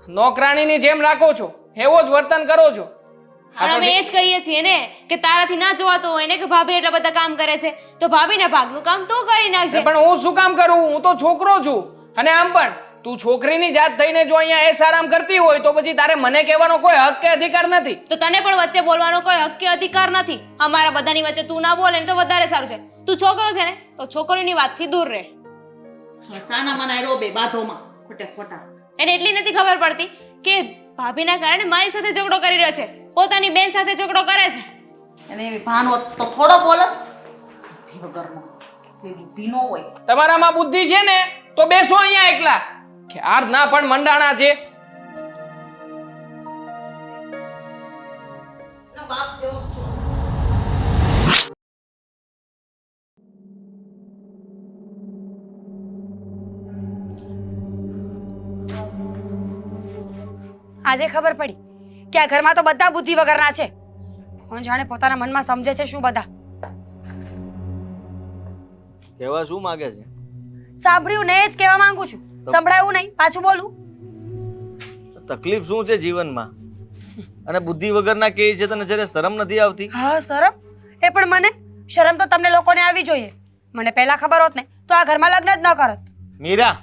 નોકરાણીની જેમ રાખો છો એવો જ વર્તન કરો છો. આ
અને
તો
અમે એ જ કહીએ છીએ ને કે તારાથી ના જોવાતું હોય ને કે ભાભી એટલા બધા કામ કરે છે તો ભાભીના ભાગનું કામ તું કરી નાખજે.
પણ હું શું કામ કરું? હું તો છોકરો છું. અને આમ પણ તું છોકરીની જાત થઈને જો અહીંયા એસ આરામ કરતી હોય તો પછી તારે મને કહેવાનો કોઈ હક કે અધિકાર નથી.
તો તને પણ વચ્ચે બોલવાનો કોઈ હક કે અધિકાર નથી. અમારા બધાની વચ્ચે તું ના બોલે ને તો વધારે સારું છે. તું છોકરો છે ને તો છોકરીની વાતથી દૂર રહે.
સાના મનાય રોબે બાધોમાં ખોટે ખોટા.
એને એટલી નથી ખબર પડતી કે ભાભીના કારણે મારી સાથે ઝઘડો કરી રહ્યો છે, પોતાની બેન સાથે ઝઘડો કરે છે.
એને એવી ભાન હોત તો થોડો બોલે. બુદ્ધિ વગરનો. તે બુદ્ધિ ન હોય.
તમારામાં બુદ્ધિ છે ને તો બેસો અહીંયા એકલા. ક્યાર ના પણ મંડાણા છે.
બાપ જેવો
આજે ખબર પડી કે આ ઘરમાં તો બધા બુદ્ધિ વગરના છે. કોણ જાણે પોતાના મનમાં સમજે છે શું બધા.
કહેવા શું માંગે છે?
સાંભળ્યું ને એ જ કહેવા માંગુ છું. સંભળાયું નહીં પાછું બોલું.
તકલીફ શું છે જીવનમાં? અને બુદ્ધિ વગરના કે છે તને જયારે શરમ નથી આવતી?
હા શરમ? એ પણ મને શરમ તો તમને લોકોને આવી જોઈએ. મને પહેલા ખબર હોત ને તો આ ઘરમાં લગ્ન જ ન કરત.
મીરા,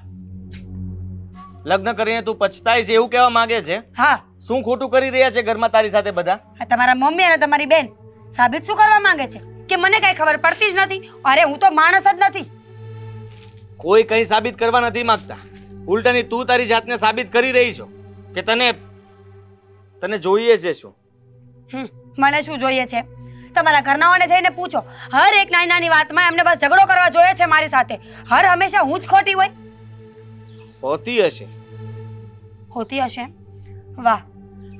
લગ્ન કરીને તું પછતાય છે એવું કહેવા માંગે છે?
હા,
શું ખોટું કરી રહ્યા છે ઘરમાં તારી સાથે બધા?
આ તમારા મમ્મી અને તમારી બેન સાબિત શું કરવા માંગે છે કે મને કઈ ખબર પડતી જ નથી? અરે હું તો માણસ જ નથી.
કોઈ કંઈ સાબિત કરવા નથી માંગતા. ઉલટાની તું તારી જાતને સાબિત કરી રહી છો કે તને જોઈએ છે શું.
મને શું જોઈએ છે? તમારા ઘરનાઓને જઈને પૂછો. હર એક નાની નાની વાતમાં એમને બસ ઝઘડો કરવા જોઈએ છે મારી સાથે. હર હંમેશા હું જ ખોટી હોય.
હોતી હશે.
હોતી હશે એમ? વાહ,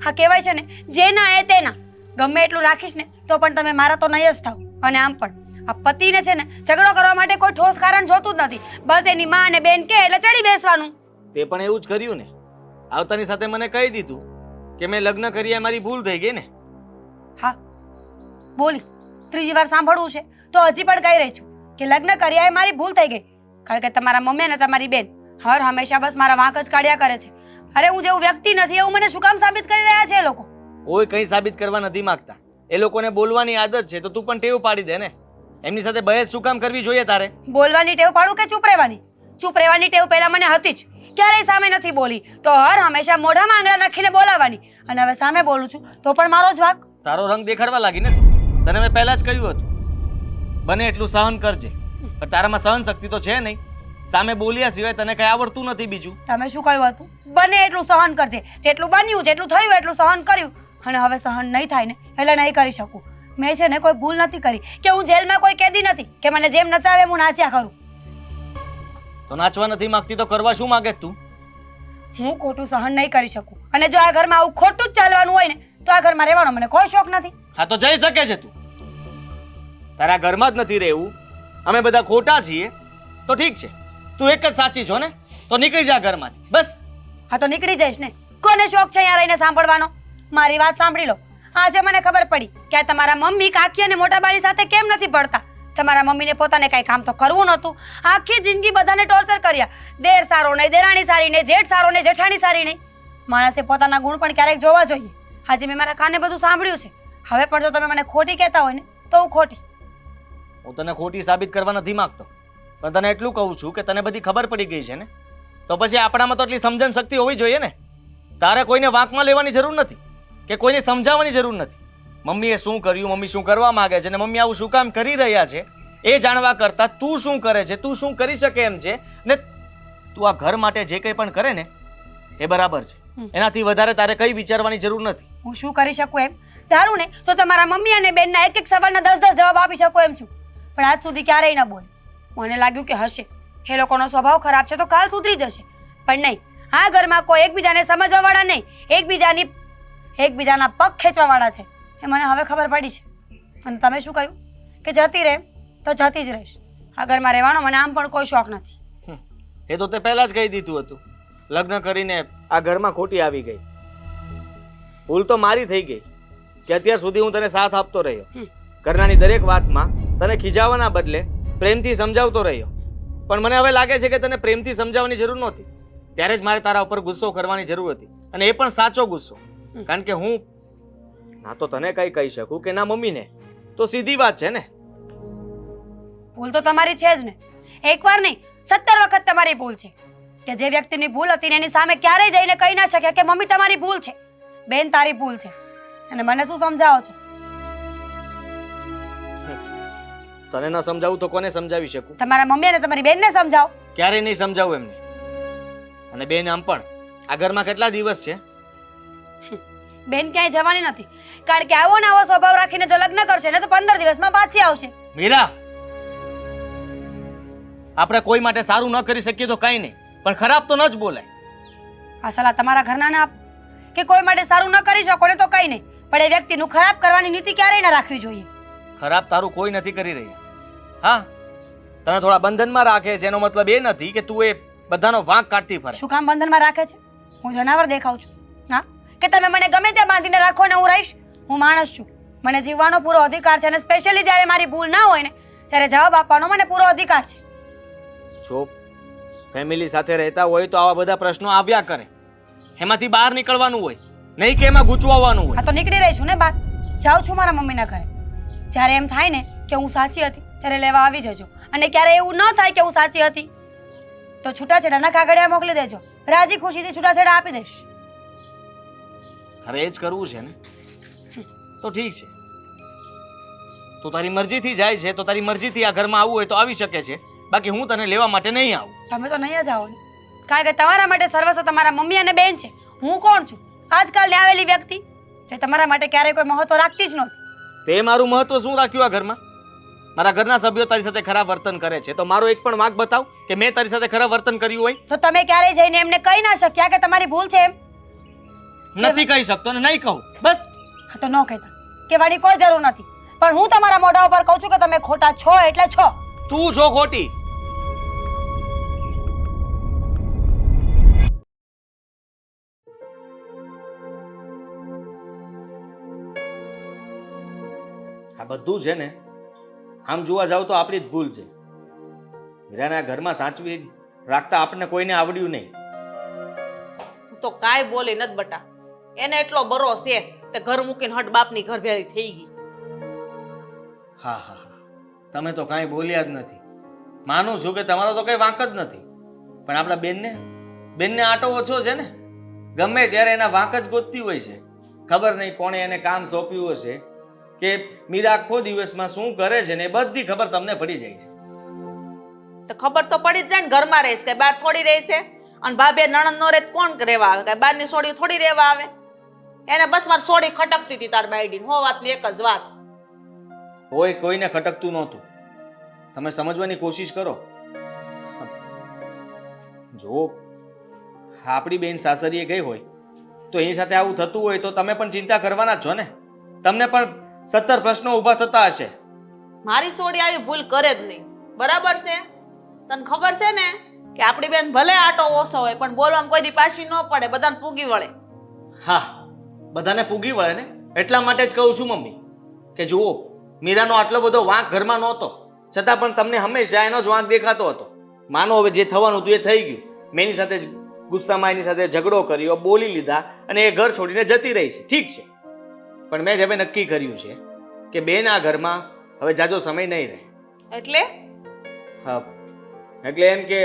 હા કહેવાય છે ને જેના એ તેના. ગમે એટલું રાખીશ ને તો પણ તમે મારા તો નહીં જ થાવ. અને આમ પણ આ પતિને છે ને ઝઘડો કરવા માટે કોઈ ઠોસ કારણ જોતું જ નથી. બસ એની માં અને બેન કે એટલે ચડી બેસવાનું.
તે પણ એવું જ કર્યું ને. આવતાની સાથે મને કહી દીધું કે મેં લગ્ન કર્યા મારી ભૂલ થઈ ગઈ ને.
હા બોલી. ત્રીજી વાર સાંભળવું છે તો હજી પણ કહી રહી છું કે લગ્ન કર્યા એ મારી ભૂલ થઈ ગઈ. કારણ કે તમારા મમ્મી અને તમારી બેન હર હંમેશા બસ મારા વાંક જ કાઢ્યા કરે છે. અરે હું જેવું વ્યક્તિ નથી એવું મને શું કામ સાબિત કરી રહ્યા છે એ લોકો?
કોઈ કંઈ સાબિત કરવા નથી માંગતા. એ લોકોને બોલવાની આદત છે તો તું પણ ટેવ પાડી દે ને. એમની સાથે બહેસ શું કામ કરવી જોઈએ તારે?
બોલવાની ટેવ પાડું કે ચૂપ રહેવાની? ચૂપ રહેવાની ટેવ પહેલા મને હતી જ. ક્યારેય સામે નથી બોલી તો હર હંમેશા મોઢામાં આંગળા નાખીને બોલાવાની. અને હવે સામે બોલું છું તો પણ મારો જ વાંક.
તારો રંગ દેખાડવા લાગી ને તું. તને મેં પહેલા જ કહ્યું હતું બને એટલું સહન કરજે. પણ તારામાં સહન શક્તિ તો છે નહીં. સામે બોલ્યા સિવાય તને કઈ આવડતું નથી. બીજું
તમે શું કહ્યું હતું? બને એટલું સહન કરજે. જેટલું બન્યું જેટલું થયું એટલું સહન કર્યું. અને હવે સહન નહીં થાય ને એટલે નહીં કરી શકું. મેં છે ને કોઈ ભૂલ નથી કરી કે હું જેલમાં કોઈ કેદી નથી કે મને જેમ નચાવે હું નાચ્યા કરું.
તો નાચવા નથી માંગતી તો કરવા શું માંગે તું?
હું ખોટું સહન નહીં કરી શકું. અને જો આ ઘરમાં આવું ખોટું જ ચાલવાનું હોય ને તો આ ઘરમાં રહેવાનો મને કોઈ શોખ નથી.
હા તો જઈ શકે છે તું. તારા ઘરમાં જ નથી રહેવું, અમે બધા ખોટા છીએ તો ઠીક છે. તું એક જ સાચી છો ને તો નીકળી જા ઘરમાંથી બસ.
હા તો નીકળી જઈશ ને. કોને શોખ છે અહીંયા રહીને સાંભળવાનો? મારી વાત સાંભળી લો. આજે મને ખબર પડી કે આ તમારા મમ્મી કાકી અને મોટા બાની સાથે કેમ નથી પડતા. તમારા મમ્મીને પોતાને કઈ કામ તો કરવું નહોતું. આખી જિંદગી બધાને ટોર્ચર કર્યા. દેર સારો નહીં, દેરાણી સારી નહીં, જેઠ સારો નહીં, જેઠાણી સારી નહીં. માણસે પોતાના ગુણ પણ ક્યારેક જોવા જોઈએ. આજે મેં મારા કાને બધું સાંભળ્યું છે. હવે પણ જો તમે મને ખોટી કહેતા હોય ને તો હું ખોટી.
હું તને ખોટી સાબિત કરવા નથી માંગતો, પણ તને એટલું કહું છું કે તને બધી ખબર પડી ગઈ છે ને, તો પછી આપણામાં તો એટલી સમજણ શક્તિ હોવી જોઈએ ને. તારે કોઈને વાંકમાં લેવાની જરૂર નથી કે કોઈને સમજાવવાની જરૂર નથી. મમ્મીએ શું કર્યું, મમ્મી શું કરવા માંગે છે ને મમ્મી આવું શું કામ કરી રહ્યા છે એ જાણવા કરતાં તું શું કરે છે, તું શું કરી શકે એમ છે ને તું આ ઘર માટે જે કંઈ પણ કરે ને એ બરાબર છે. એનાથી વધારે તારે કંઈ વિચારવાની જરૂર નથી.
હું શું કરી શકું એમ ધારું ને તો તમારા મમ્મી અને બેનના એક એક સવાલના 10 જવાબ આપી શકું એમ છું. પણ આજ સુધી ક્યારેય ન બોલી. મને લાગ્યું કે હશે એ લોકોનો સ્વભાવ ખરાબ છે તો કાલ સુધરી જશે. પણ નહીં, આ ઘરમાં કોઈ એકબીજાને સમજવાવાળા નહીં, એકબીજાના પગ ખેંચવાવાળા છે. એ મને હવે ખબર પડી છે. અને તમે શું કહ્યું કે જતી રહે તો જતી જ રહીશ. આ ઘરમાં રહેવાનો મને આમ પણ કોઈ શોખ નથી.
એ તો તે પહેલા જ કહી દીધું હતું. લગ્ન કરીને આ ઘરમાં ખોટી આવી ગઈ. ભૂલ તો મારી થઈ ગઈ કે અત્યાર સુધી હું તને સાથ આપતો રહ્યો. ઘરનાની દરેક વાતમાં તને ખીજાવાના બદલે પ્રેમથી સમજાવતો રહ્યો. પણ મને હવે લાગે છે કે તને પ્રેમથી સમજાવવાની જરૂર નહોતી. ત્યારે જ મારે તારા ઉપર ગુસ્સો કરવાની જરૂર હતી. અને એ પણ સાચો ગુસ્સો. કારણ કે હું ના તો તને કઈ કહી શકું કે ના મમ્મીને, તો સીધી વાત છે ને.
ભૂલ તો તમારી છે જ ને. એકવાર નહીં 17 વખત તમારી ભૂલ છે કે જે વ્યક્તિની ભૂલ હતી ને એની સામે ક્યારેય જઈને કહી ના શક્યા કે મમ્મી તમારી ભૂલ છે, બેન તારી ભૂલ છે, અને મને શું સમજાવો છો?
તને ન સમજાવું તો કોને સમજાવી શકું?
તમારા મમ્મી અને તમારી બેનને સમજાવો.
ક્યારેય નહીં સમજાવું એમને. અને બેન આમ પણ આ ઘરમાં કેટલા દિવસ છે?
બેન ક્યાંય જવાની નથી, કારણ કે આવો ને આવો સ્વભાવ રાખીને જો લગ્ન કરશે ને તો 15 દિવસમાં પાછી આવશે.
મીરા, આપણે કોઈ માટે સારું ન કરી શકીએ તો કઈ નહીં, પણ ખરાબ તો ન જ બોલાય.
આ સલાહ તમારા ઘરના ને આપ કે કોઈ માટે સારું ન કરી શકો ને તો કઈ નહીં, પણ એ વ્યક્તિનું ખરાબ કરવાની નીતિ ક્યારેય ન રાખવી જોઈએ.
ખરાબ તારું કોઈ નથી કરી રહ્યા. હા, તને થોડા બંધનમાં રાખે છે એનો મતલબ એ નથી કે તું એ બધાનો વાંક કાઢતી ફરે.
શું કામ બંધનમાં રાખે છે? હું જનાવર દેખાઉં છું? હા, કે તમે મને ગમે ત્યાં બાંધીને રાખો ને હું રહીશ? હું માણસ છું, મને જીવવાનો પૂરો અધિકાર છે, અને સ્પેશિયલી જ્યારે મારી ભૂલ ના હોય ને ત્યારે જવાબ આપવાનો મને પૂરો અધિકાર છે.
જો ફેમિલી સાથે રહેતા હોય તો આવા બધા પ્રશ્નો આવ્યા કરે, એમાંથી બહાર નીકળવાનું હોય, નહીં કે એમાં ગૂંચવાવાનું હોય.
હા તો નીકળી રહી છું ને બહાર, જાઉં છું મારા મમ્મીના ઘરે. જ્યારે એમ થાય ને કે હું સાચી હતી ત્યારે લેવા આવી જજો, અને ક્યારે એવું ન થાય કે હું સાચી હતી તો છૂટાછેડાના કાગળિયા મોકલી દેજો, રાજી ખુશીથી છૂટાછેડા આપી દઈશ.
અરે એ જ કરવું છે ને, તો ઠીક છે. તું તારી મરજીથી જાય છે તો તારી મરજીથી આ ઘરમાં આવવું હોય તો આવી શકે છે, બાકી હું તને લેવા માટે નહીં આવું.
તમે તો નહીં જ આવો ને, કારણ કે તમારા માટે સર્વસ્વ તમારા મમ્મી અને બેન છે. હું કોણ છું? આજકાલની આવેલી વ્યક્તિ જે તમારા માટે ક્યારેય કોઈ મહત્વ રાખતી જ નહોતી.
તે મારું મહત્વ શું રાખ્યું આ ઘરમાં? મારા ઘરના સભ્યો તારી સાથે ખરાબ વર્તન કરે છે તો મારો એક પણ વાંક બતાવ કે મેં તારી સાથે ખરાબ વર્તન કર્યું હોય.
તો તમે ક્યારેય જઈને એમને કહી ના શક્યા કે તમારી ભૂલ છે એમ?
નથી કહી શકતો ને નહીં કહું, બસ.
હા તો ન કહેતા, કહેવાની કોઈ જરૂર નથી, પણ હું તમારા મોઢા ઉપર કહું છું કે તમે ખોટા છો એટલે છો.
તું છો ખોટી. આ બધું છે ને આમ જોવા જાવ તો આપણી જ ભૂલ છે. મીરાના ઘરમાં સાચવી રાખતા આપણને કોઈને આવડ્યું નહીં.
હું તો કાંઈ બોલી નથી બટા. એને એટલો બરો છે તે ઘર મૂકીને હટ બાપની ઘર ભેળી થઈ ગઈ.
હા હા હા, તમે તો કાંઈ બોલ્યા જ નથી. માનું છું કે તમારો તો કઈ વાંક જ નથી, પણ આપણા બેનને આટો ઓછો છે ને. ગમે ત્યારે એના વાંક જ ગોતતી હોય છે. ખબર નહીં કોણે એને કામ સોંપ્યું હશે કે મીરા આખો દિવસમાં શું કરે છે ને એ બધી ખબર તમને પડી જાય છે.
તો ખબર તો પડી જ જાય ને, ઘરમાં રહીશ કે બહાર થોડી રહેશે? અને ભાભે નણંદ નો રહે તો કોણ રહેવા આવે? કે બહારની સોડી થોડી રહેવા આવે? એને બસ મારી સોડી ખટકતી હતી તાર બાયડી. હો વાતની એક જ વાત.
કોઈ કોઈને ખટકતું નહોતું. તમે સમજવાની કોશિશ કરો. જો આપણી બેન સાસરીએ ગઈ હોય તો એની સાથે આવું થતું હોય તો તમે પણ ચિંતા કરવાના જ છો ને. તમને પણ 17 પ્રશ્નો ઊભા થતા હશે.
મારી સોડી આવી ભૂલ કરે જ નહીં, બરાબર છે? તને ખબર છે ને કે આપણી બેન ભલે આટો ઓછો હોય પણ બોલવામાં કોઈની પાછી ન પડે, બધાને પૂગી વળે.
હા, બધાને પૂગી વળે ને, એટલા માટે જ કહું છું મમ્મી કે જુઓ મીરાનો આટલો બધો વાંક ઘરમાં નહોતો, છતાં પણ તમને હંમેશા એનો જ વાંક દેખાતો હતો. માનો હવે જે થવાનું હતું એ થઈ ગયું. મેં એની સાથે ગુસ્સામાં એની સાથે ઝઘડો કર્યો, બોલી લીધા અને એ ઘર છોડીને જતી રહી છે. ઠીક છે, પણ મેં જ હવે નક્કી કર્યું છે કે બેન આ ઘરમાં હવે જાજો સમય નહીં રહે.
એટલે
હા, એટલે એમ કે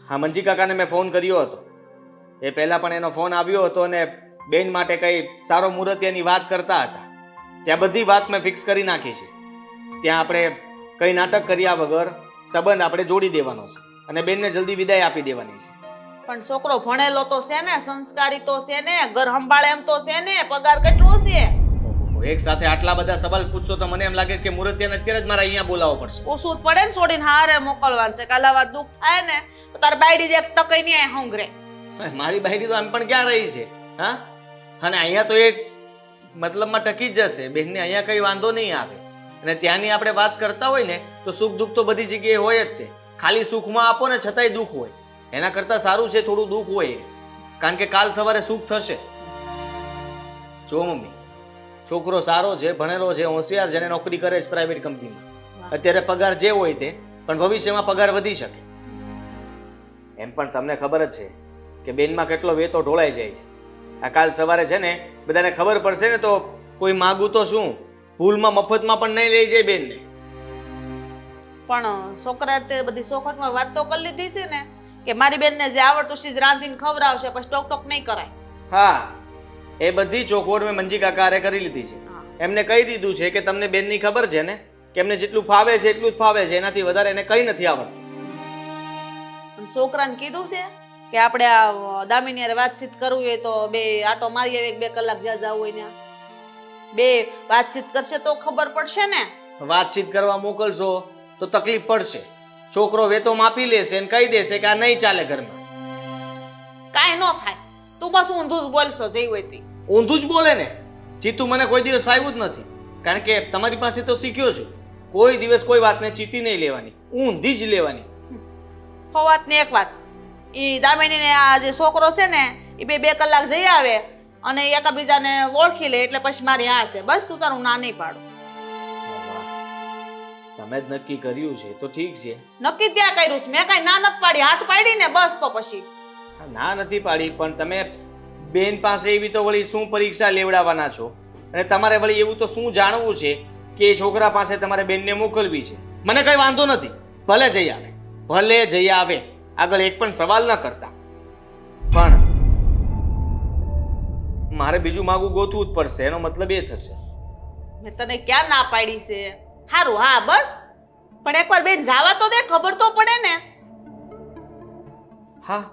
હા, મંજી કાકાને મેં ફોન કર્યો હતો. એ પહેલાં પણ એનો ફોન આવ્યો હતો અને બેન માટે કંઈ સારો મુહૂર્તની વાત કરતા હતા. ત્યાં બધી વાત મેં ફિક્સ કરી નાખી છે. ત્યાં આપણે કંઈ નાટક કર્યા વગર સંબંધ આપણે જોડી દેવાનો છે અને બેનને જલ્દી વિદાય આપી દેવાની છે.
પણ છોકરો ભણેલો તો છે ને, સંસ્કારી તો છે ને, ઘર સંભાળે એમ તો છે ને, પગાર કેટલો છે?
એક સાથે આટલા બધા સવાલ પૂછશો તો મને એમ લાગે છે કે મુહૂર્તિયાને અત્યારે જ મારે અહીંયા બોલાવવો પડશે.
ઓછું જ પડે ને, છોડીને હારે મોકલવાનું છે. કાલાવા દુઃખ થાય ને તો તાર બાયડી જે ટકઈ નહીં હંગરે.
મારી બાયડી તો આમ પણ ક્યાં રહી છે? હા, અને અહીંયા તો એક મતલબમાં ટકી જ જશે. બેનને અહીંયા કંઈ વાંધો નહીં આવે. અને ત્યાંની આપણે વાત કરતા હોય ને તો સુખ દુઃખ તો બધી જગ્યાએ હોય જ. તે ખાલી સુખમાં આપો ને છતાંય દુઃખ હોય. એના કરતાં સારું છે થોડું દુઃખ હોય, કારણ કે કાલ સવારે સુખ થશે. જો મમ્મી, છોકરો સારો છે, ભણેલો છે, હોશિયાર છે, નોકરી કરે છે પ્રાઇવેટ કંપનીમાં. અત્યારે પગાર જે હોય તે, પણ ભવિષ્યમાં પગાર વધી શકે. એમ પણ તમને ખબર જ છે કે બેનમાં કેટલો વેતો ઢોળાઈ જાય છે. આ કાલ સવારે છે ને બધાને ખબર પડશે ને તો કોઈ માગું તો શું ભૂલમાં મફતમાં પણ નહીં લઈ જાય બેનને.
પણ છોકરા તે બધી ચોખટમાં વાત તો કરી લીધી છે ને કે મારી બેનને જે આવડતું છે જ રાંધીને ખવડાવશે, પછી ટોક ટોક નહીં કરાય.
હા, એ બધી ચોખવટ મેં મંજી કાકાએ કરી લીધી છે. એમને કહી દીધું છે કે તમને બેનની ખબર છે ને કે એમને જેટલું ફાવે છે એટલું જ ફાવે છે, એનાથી વધારે એને કંઈ નથી આવડતું.
અને છોકરાને કીધું છે કે આપણે આ દામિની હારે વાતચીત કરવી હોય તો બે આટો મારી આવે, 2 કલાક જ્યાં જવું હોય ત્યાં બે વાતચીત કરશે તો ખબર પડશે ને.
વાતચીત કરવા મોકલશો તો તકલીફ પડશે. છોકરો વેતો માપી લેશે અને કહી દેશે કે આ નહીં ચાલે ઘરમાં.
કાંઈ ન થાય, તું બસ ઊંધું જ બોલશો જે હોય તે.
ઊંધું જ બોલે ને. ચીતું મને કોઈ દિવસ ફાવ્યું જ નથી, કારણ કે તમારી પાસે તો શીખ્યો છું કોઈ દિવસ કોઈ વાતને ચીતી નહીં લેવાની, ઊંધી જ લેવાની.
હો વાત ને એક વાત, એ દામિની ને આ જે છોકરો છે ને એ 2 કલાક જઈ આવે અને એકબીજાને ઓળખી લે એટલે પછી મારી હા છે. બસ તું તારું ના નહીં પાડું.
તમે જ નક્કી કર્યું છે તો ઠીક છે.
નક્કી ત્યાં કર્યું છે, મેં કઈ ના નથી પાડી, હાથ પાડી ને બસ. તો પછી
ના નથી પાડી, પણ તમે બેન પાસે એવી તો વળી શું પરીક્ષા લેવડાવવાના છો? અને તમારે વળી એવું તો શું જાણવું છે કે એ છોકરા પાસે તમારે બેનને મોકલવી છે? મને કઈ વાંધો નથી, ભલે જઈ આવે, ભલે જઈ આવે, આગળ એક પણ સવાલ ન કરતા. પણ મારે બીજું માગું ગોતવું જ પડશે, એનો મતલબ એ થશે.
મેં તને ક્યાં ના પાડી છે? હારું, હા બસ, પણ એકવાર બેન જાવા તો દે, ખબર તો પડે ને.
હા,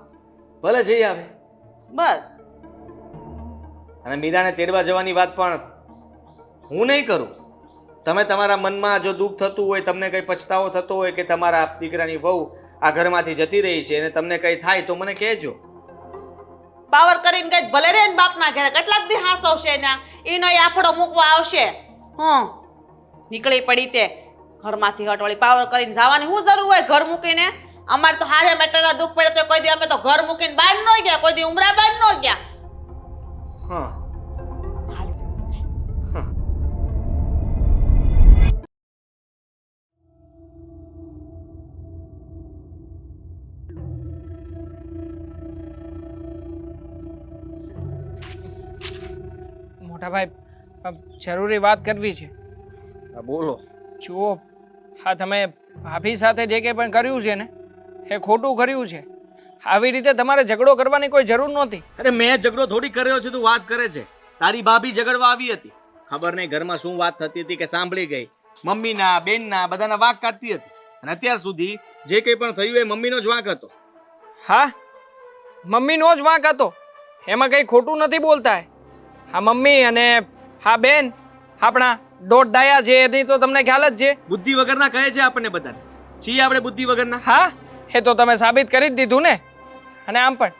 ભલે જઈ આવે.
બસ.
અને મીરાને તેડવા જવાની વાત પણ હું નહીં કરું. તમે તમારા મનમાં જો દુઃખ થતું હોય, તમને કંઈ પછતાવો થતો હોય કે તમારા દીકરાની વહુ આ ઘરમાંથી જતી રહી છે અને તમને કંઈ થાય તો મને કહેજો.
પાવર કરીને ગઈ ભલે રે ને બાપના ઘરે, કેટલાક દી હાસવશે એના, એનો આફડો મૂકવા આવશે. નીકળી પડી તે ઘરમાંથી હટવાળી પાવર કરીને જવાની શું જરૂર હોય ઘર મૂકીને? અમારે તો હારે મેટરના દુઃખ પડે તો કોઈ દી અમે તો ઘર મૂકીને બહાર ન ગયા, કોઈ દી ઉમરા બહાર ન ગયા.
હા,
મોટા ભાઈ, જરૂરી વાત કરવી છે.
બોલો.
જુઓ, હા તમે ભાભી સાથે જે કંઈ પણ કર્યું છે ને એ ખોટું કર્યું છે. આવી રીતે તમારે ઝઘડો કરવાની કોઈ જરૂર નહોતી.
અરે મેં ઝઘડો થોડી કર્યો છે, તું વાત કરે છે. તારી ભાભી ઝઘડવા આવી હતી, ખબર નહીં ઘરમાં શું વાત થતી હતી કે સાંભળી ગઈ, મમ્મીના બેનના બધાના વાંક કાઢતી હતી. અને અત્યાર સુધી જે કંઈ પણ થયું એ મમ્મીનો જ વાંક હતો.
હા, મમ્મીનો જ વાંક હતો, એમાં કંઈ ખોટું નથી બોલતા. હા મમ્મી અને હા બેન આપણા દોઢ ડાયા છે, એની તો તમને ખ્યાલ જ છે.
બુદ્ધિ વગરના કહે છે આપણને બધાને, છીએ આપણે બુદ્ધિ વગરના?
હા, એ તો તમે સાબિત કરી જ દીધું ને. અને આમ પણ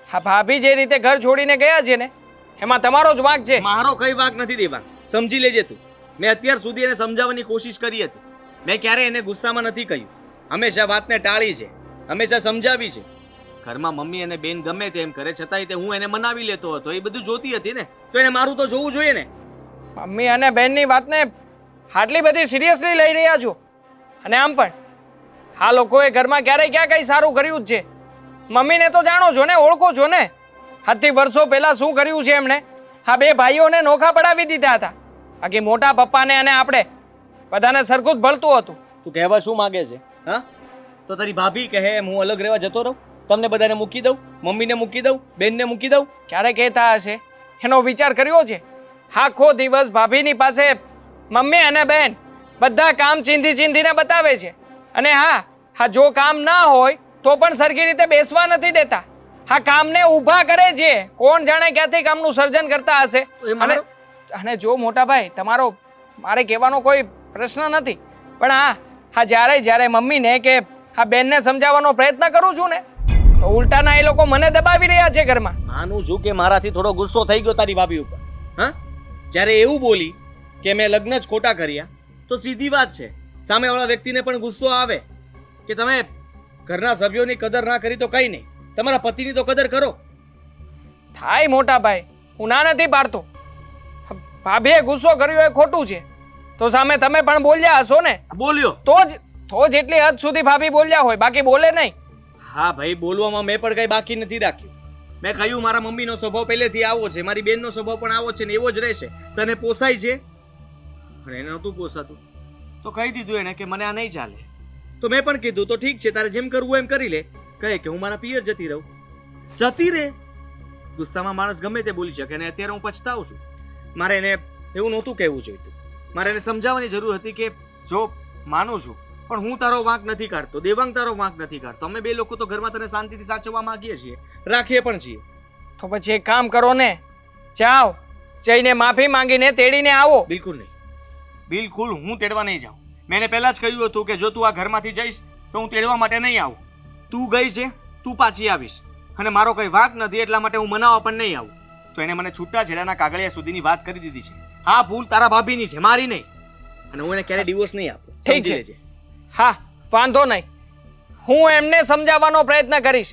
હા ભાભી જે રીતે ઘર છોડીને ગયા છે ને એમાં તમારો જ વાંક છે.
મારો કઈ વાંક નથી દેવા, સમજી લેજે તું. મેં અત્યાર સુધી એને સમજાવવાની કોશિશ કરી હતી, મેં ક્યારે એને ગુસ્સામાં નથી કહ્યું, હંમેશા વાતને ટાળી છે, હંમેશા સમજાવી છે. ઘરમાં મમ્મી અને બેન ગમે તેમ કરે છતાંય તે હું એને મનાવી લેતો હતો, એ બધું જોતી હતી ને, તો એને મારું તો જોવું જોઈએ ને.
મમ્મી અને બેનની વાતને આટલી બધી સિરિયસલી લઈ રહ્યા છો? અને આમ પણ આ લોકોએ ઘરમાં ક્યારેય ક્યાં કંઈ સારું કર્યું જ છે? મમ્મીને તો જાણો છો ને, ઓળખો છો ને, આજથી વર્ષો પહેલા શું કર્યું છે એમણે? આ 2 ભાઈઓને નોખા પડાવી દીધા હતા. બાકી મોટા પપ્પાને અને આપણે બધાને સરખું જ ભળતું હતું.
તું કહેવા શું માંગે છે? હા, તો તારી ભાભી કહે હું અલગ રહેવા જતો રહું, તમને બધાને મૂકી દઉં, મમ્મીને મૂકી દઉં, બેનને મૂકી દઉં?
ક્યારે કહેતા હશે? એનો વિચાર કર્યો છે? આખો દિવસ ભાભીની પાસે મમ્મી અને બેન બધા કામ ચીંધીને બતાવે છે. અને હા જો કામ ના હોય તો પણ સરખી રીતે બેસવા નથી દેતા. આ કામને ઊભા કરે છે. કોણ જાણે ક્યાંથી કામનું સર્જન કરતા હશે. અને જો મોટા ભાઈ, તમારો મારે કહેવાનો કોઈ પ્રશ્ન નથી, પણ હા જ્યારે મમ્મીને કે આ બેનને સમજાવવાનો પ્રયત્ન કરું છું ને તો ઉલટાના એ લોકો મને દબાવી રહ્યા છે ઘરમાં.
માનું છું કે મારાથી થોડો ગુસ્સો થઈ ગયો તારી ભાભી ઉપર. હા, જ્યારે એવું બોલી કે મેં લગ્ન જ ખોટા કર્યા, તો સીધી વાત છે, સામેવાળા વ્યક્તિને પણ ગુસ્સો આવે કે તમે ઘરના સભ્યોની કદર ના કરી તો કંઈ નહીં, તમારા પતિની તો કદર કરો.
થાય મોટા ભાઈ, હું ના નથી પાડતો. ભાભીએ ગુસ્સો કર્યો એ ખોટું છે, તો સામે તમે પણ બોલ્યા હશો ને?
બોલ્યો
તો જ એટલી હદ સુધી ભાભી બોલ્યા હોય, બાકી બોલે નહીં.
હા ભાઈ, બોલવામાં મેં પણ કઈ બાકી નથી રાખ્યું. મેં કહ્યું મારા મમ્મીનો સ્વભાવ પહેલેથી આવો છે, મારી બેનનો સ્વભાવ પણ આવો છે ને એવો જ રહેશે. તને પોસાય છે? અને એને નહોતું પોસાતું તો કહી દીધું એને કે મને આ નહીં ચાલે. તો મેં પણ કીધું તો ઠીક છે, તારે જેમ કરવું હોય એમ કરી લે. કહે કે હું મારા પિયર જતી રહું. જતી રહે. ગુસ્સામાં માણસ ગમે તે બોલી શકે અને અત્યારે હું પછતાવું છું. મારે એને એવું નહોતું કહેવું જોઈતું. મારે એને સમજાવવાની જરૂર હતી કે જો માનું છું પણ હું તારો વાંક નથી કાઢતો, દેવાંગ તારો વાંક નથી કાઢતો. અમે બે લોકો તો ઘરમાં તને શાંતિથી સાચવવા માંગીએ છીએ, રાખીએ પણ છીએ.
તો પછી એક કામ કરો ને, જાઓ જઈને માફી માંગીને તેડીને આવો.
બિલકુલ નહીં, બિલકુલ હું તેડવા નહીં જાઉં. મેં એને પહેલા જ કહ્યું હતું કે જો તું આ ઘરમાંથી જઈશ તો હું તેડવા માટે નહીં આવું. તું ગઈ છે, તું પાછી આવીશ અને મારો કંઈ વાંક નથી એટલા માટે હું મનાવવા પણ નહીં આવું. તો એને મને છૂટા છેડાના કાગળિયા સુધીની વાત કરી દીધી છે. હા, ભૂલ તારા ભાભીની છે, મારી નહીં. અને હું એને ક્યારે ડિવોર્સ નહીં આપું.
ઠીક
સમજી
છે.
લેજે.
હા, વાંધો નહીં. હું એમને સમજાવવાનો પ્રયત્ન કરીશ.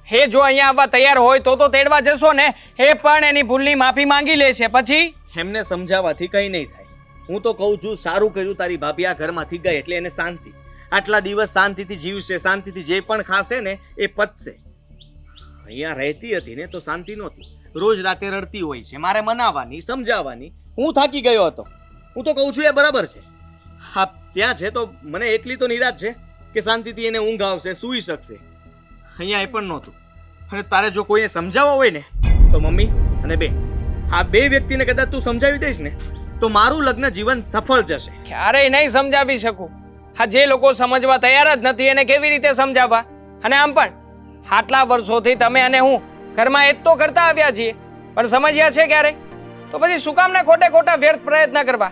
હે જો અહીંયા આવવા તૈયાર હોય તો તેડવા જશો ને, એ પણ એની ભૂલની માફી માંગી લેશે. પછી
એમને સમજાવવાથી કંઈ નહીં થાય. હું તો કહું છું સારું કર્યું તારી ભાભી આ ઘરમાંથી ગઈ એટલે એને શાંતિ. આટલા દિવસ શાંતિથી જીવશે, શાંતિથી જે પણ ખાશે ને એ પચશે. અહીંયા રહેતી હતી ને તો શાંતિ નહોતી. રોજ રાતે રડતી હોય છે, મારે મનાવવાની, સમજાવવાની. હું થાકી ગયો હતો. હું તો કહું છું એ બરાબર છે. હા, ત્યાં છે તો મને એટલી તો નિરાશ છે કે શાંતિથી એને ઊંઘ આવશે, સૂઈ શકશે. અહીંયા એ પણ નહોતું. અને તારે જો કોઈને સમજાવવા હોય ને તો મમ્મી અને બેન, આ બે વ્યક્તિને કદાચ તું સમજાવી દઈશ ને તો મારું લગ્ન જીવન સફળ જશે.
ક્યારેય નહીં સમજાવી શકું. હા, જે લોકો સમજવા તૈયાર જ નથી એને કેવી રીતે સમજાવવા? અને આમ પણ આટલા વર્ષોથી તમે અને હું ઘરમાં એ જ તો કરતા આવ્યા છીએ, પણ સમજ્યા છે ક્યારે? તો પછી શું કામ ને ખોટે ખોટા વ્યર્થ પ્રયત્ન કરવા?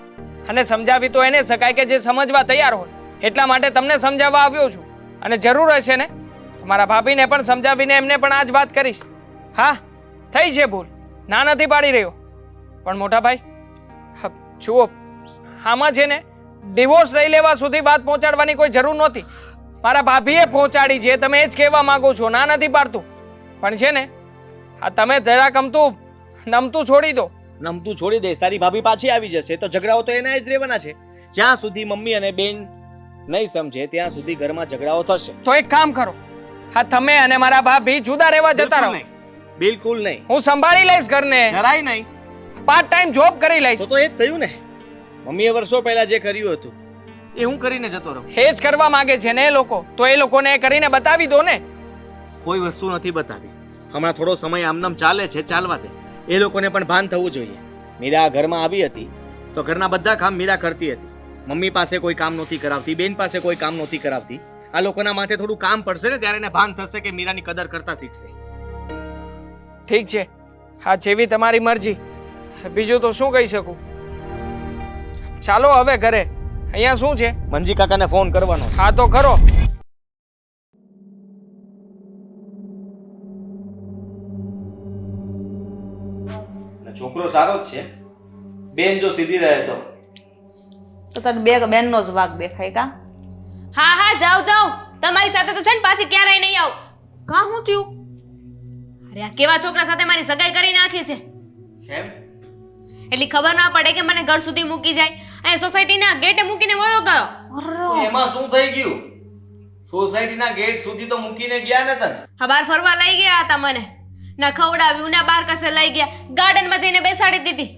અને સમજાવી તો એને શકાય કે જે સમજવા તૈયાર હોય. એટલા માટે તમને સમજાવવા આવ્યો છું. અને જરૂર હશે ને મારા ભાભીને પણ સમજાવીને એમને પણ આ જ વાત કરીશ. હા, થઈ છે ભૂલ, ના નથી પાડી રહ્યો. પણ મોટા ભાઈ જુઓ, આમાં છે ને ડિવોર્સ લઈ લેવા સુધી વાત પહોંચાડવાની કોઈ જરૂર નહોતી. મારા ભાભીએ પહોંચાડી છે, તમે એ જ કહેવા માંગો છો. ના નથી પાડતું, પણ છે ને આ તમે જરાક નમતું છોડી દો.
નમતું છોડી દઈશ, તારી ભાભી પાછી આવી જશે તો ઝઘડાઓ તો એના જ રહેવાના છે. જ્યાં સુધી મમ્મી અને બેન નહીં સમજે ત્યાં સુધી ઘરમાં ઝઘડાઓ થશે.
તો એક કામ કરો, હા તમે અને મારા ભાભી જુદા રહેવા જતા રહો.
બિલકુલ નહીં.
હું સંભાળી લઈશ ઘરને,
જરાય નહીં.
પાર્ટ ટાઈમ જોબ કરી લઈશ.
તો એ જ થયું ને. મમ્મીએ વર્ષો પહેલા જે કર્યું હતું એ હું કરીને જતો રહું.
એ જ કરવા માંગે છે ને એ લોકો, તો એ લોકોને કરીને બતાવી દો ને.
કોઈ વસ્તુ નથી બતાવી. હમણાં થોડો સમય આમનામ ચાલે છે, ચાલવા દે. એ લોકોને પણ ભાન થવું જોઈએ. મીરા આ ઘરમાં આવી હતી તો ઘરના બધા કામ મીરા કરતી હતી. મમ્મી પાસે કોઈ કામ નહોતી કરાવતી, બેન પાસે કોઈ કામ નહોતી કરાવતી. આ લોકોના માથે થોડું કામ પડશે ને ત્યારે એને ભાન થશે કે મીરાની કદર કરતા શીખશે.
ઠીક છે, હા જેવી તમારી મરજી. બીજું તો શું કહી શકું. ચાલો હવે ઘરે. અહીંયા શું છે?
મંજી કાકાને ફોન કરવાનો.
હા તો કરો.
છોકરો સારો જ છે. બેન જો સીધી રહે
તો તને બે બેનનો જ વાગ દેખાય કા?
હા હા, જાઓ જાઓ. તમારી સાથે તો છે ને પાછી ક્યારેય નહીં આવું.
કા હું થયું?
અરે આ કેવા છોકરા સાથે મારી સગાઈ કરી નાખી છે.
કેમ?
એટલી ખબર ના પડે કે મને ઘર સુધી મૂકી જાય, અહીં સોસાયટીના ગેટે મૂકીને વયો ગયો.
તો એમાં શું થઈ ગયું? સોસાયટીના ગેટ સુધી તો મૂકીને ગયા ને તને.
હા, બહાર ફરવા લઈ ગયા હતા મને. ના ખવડાવ્યું, ના બહાર કસે લઈ ગયા, ગાર્ડનમાં જઈને બેસાડી દીધી.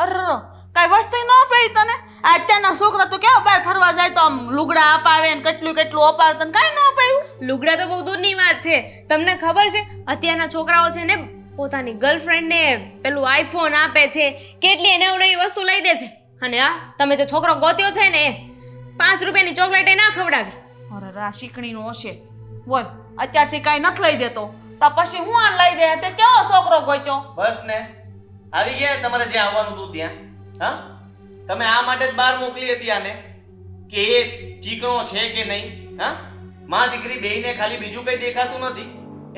અરે કઈ વસ્તુ ન પડી તને? અત્યારના છોકરા તો કેવા બહાર ફરવા જાય તો આમ લુગડા અપાવે ને કેટલું અપાવે, તને કઈ ન અપાયું?
લુગડા તો બહુ દૂરની વાત છે. તમને ખબર છે અત્યારના છોકરાઓ છે ને પોતાની ગર્લફ્રેન્ડને પેલું આઈફોન આપે છે, કેટલી નવી નવી વસ્તુ લઈ દે છે. અને આ તમે જે છોકરો ગોત્યો છે ને એ 5 રૂપિયાની ચોકલેટ ના ખવડાવી.
અરે રા શીખણીનો હશે. બોલ, અત્યારથી કઈ નથી લઈ દેતો તો પછી હું આ લઈ દે? તે કેવો છોકરો ગોત્યો?
બસ ને, આવી ગયા તમારે જ્યાં આવવાનું હતું ત્યાં. હા, તમે આ માટે જ બહાર મોકલી હતી આને કે એ ચીકણો છે કે નહીં. હા, માં દીકરી બેયને ખાલી બીજું કઈ દેખાતું નથી.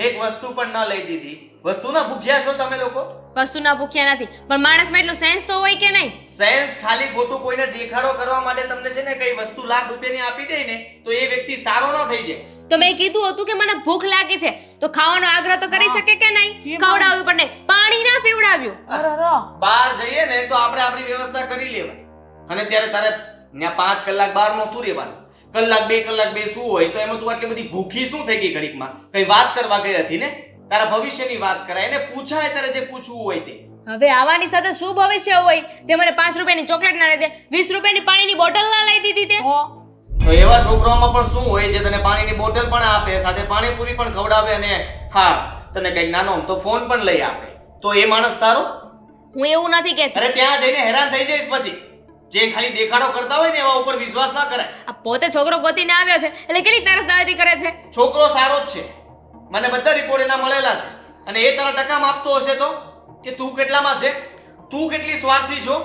એક વસ્તુ પણ ન લઈ દીધી. વસ્તુના ભૂખ્યા છો તમે લોકો.
વસ્તુના ભૂખ્યા નથી, પણ માણસમાં એટલું સેન્સ તો હોય કે નહીં?
સેન્સ ખાલી ખોટું કોઈને દેખાડો કરવા માટે તમને છે ને કઈ વસ્તુ લાખ રૂપિયાની આપી દે ને તો એ વ્યક્તિ સારો ન થઈ જાય.
તો મેં કીધું હતું કે મને ભૂખ લાગી છે તો ખાવાનો આગ્રહ તો કરી શકે કે નહીં? ખવડાવ્યું પણ નહીં, પાણી ના પીવડાવ્યું.
અરે
બહાર જઈએ ને તો આપણે આપણી વ્યવસ્થા કરી લેવાય. અને ત્યારે તારે ત્યાં 5 કલાક બહાર નહોતું રહેવાનું. કલાક 2 કલાક બેસવું હોય તો એમાં તું આટલી બધી ભૂખી શું થઈ ગઈ ઘડીકમાં? કઈ વાત કરવા ગઈ હતી ને? તારા ભવિષ્યની વાત કરાય, એને પૂછાય તારે જે પૂછવું હોય તે.
હવે આવાની સાથે શું ભવિષ્ય હોય જે મને 5 રૂપિયાની ચોકલેટ ના લઈ દે, 20 રૂપિયાની પાણીની બોટલ ના લઈ દીધી તે?
હો
તો એવા છોકરાઓમાં પણ શું હોય જે તને પાણીની બોટલ પણ આપે, સાથે પાણીપુરી પણ ખવડાવે, અને હા તને કંઈક નાનો તો ફોન પણ લઈ આપે. તો એ માણસ સારો?
હું એવું નથી કહેતી.
અરે ત્યાં જઈને હેરાન થઈ જઈશ પછી. જે ખાલી દેખાડો કરતા હોય ને એવા ઉપર વિશ્વાસ ના કરાય.
આ પોતે છોકરો ગોતીને આવ્યો છે એટલે કેટલી તરફદારી કરે છે.
છોકરો સારો જ છે, મને બધા રિપોર્ટ એના મળેલા છે. અને એ તારા ટકા માપતો હશે તો કે તું કેટલામાં છે, તું કેટલી સ્વાર્થી છો,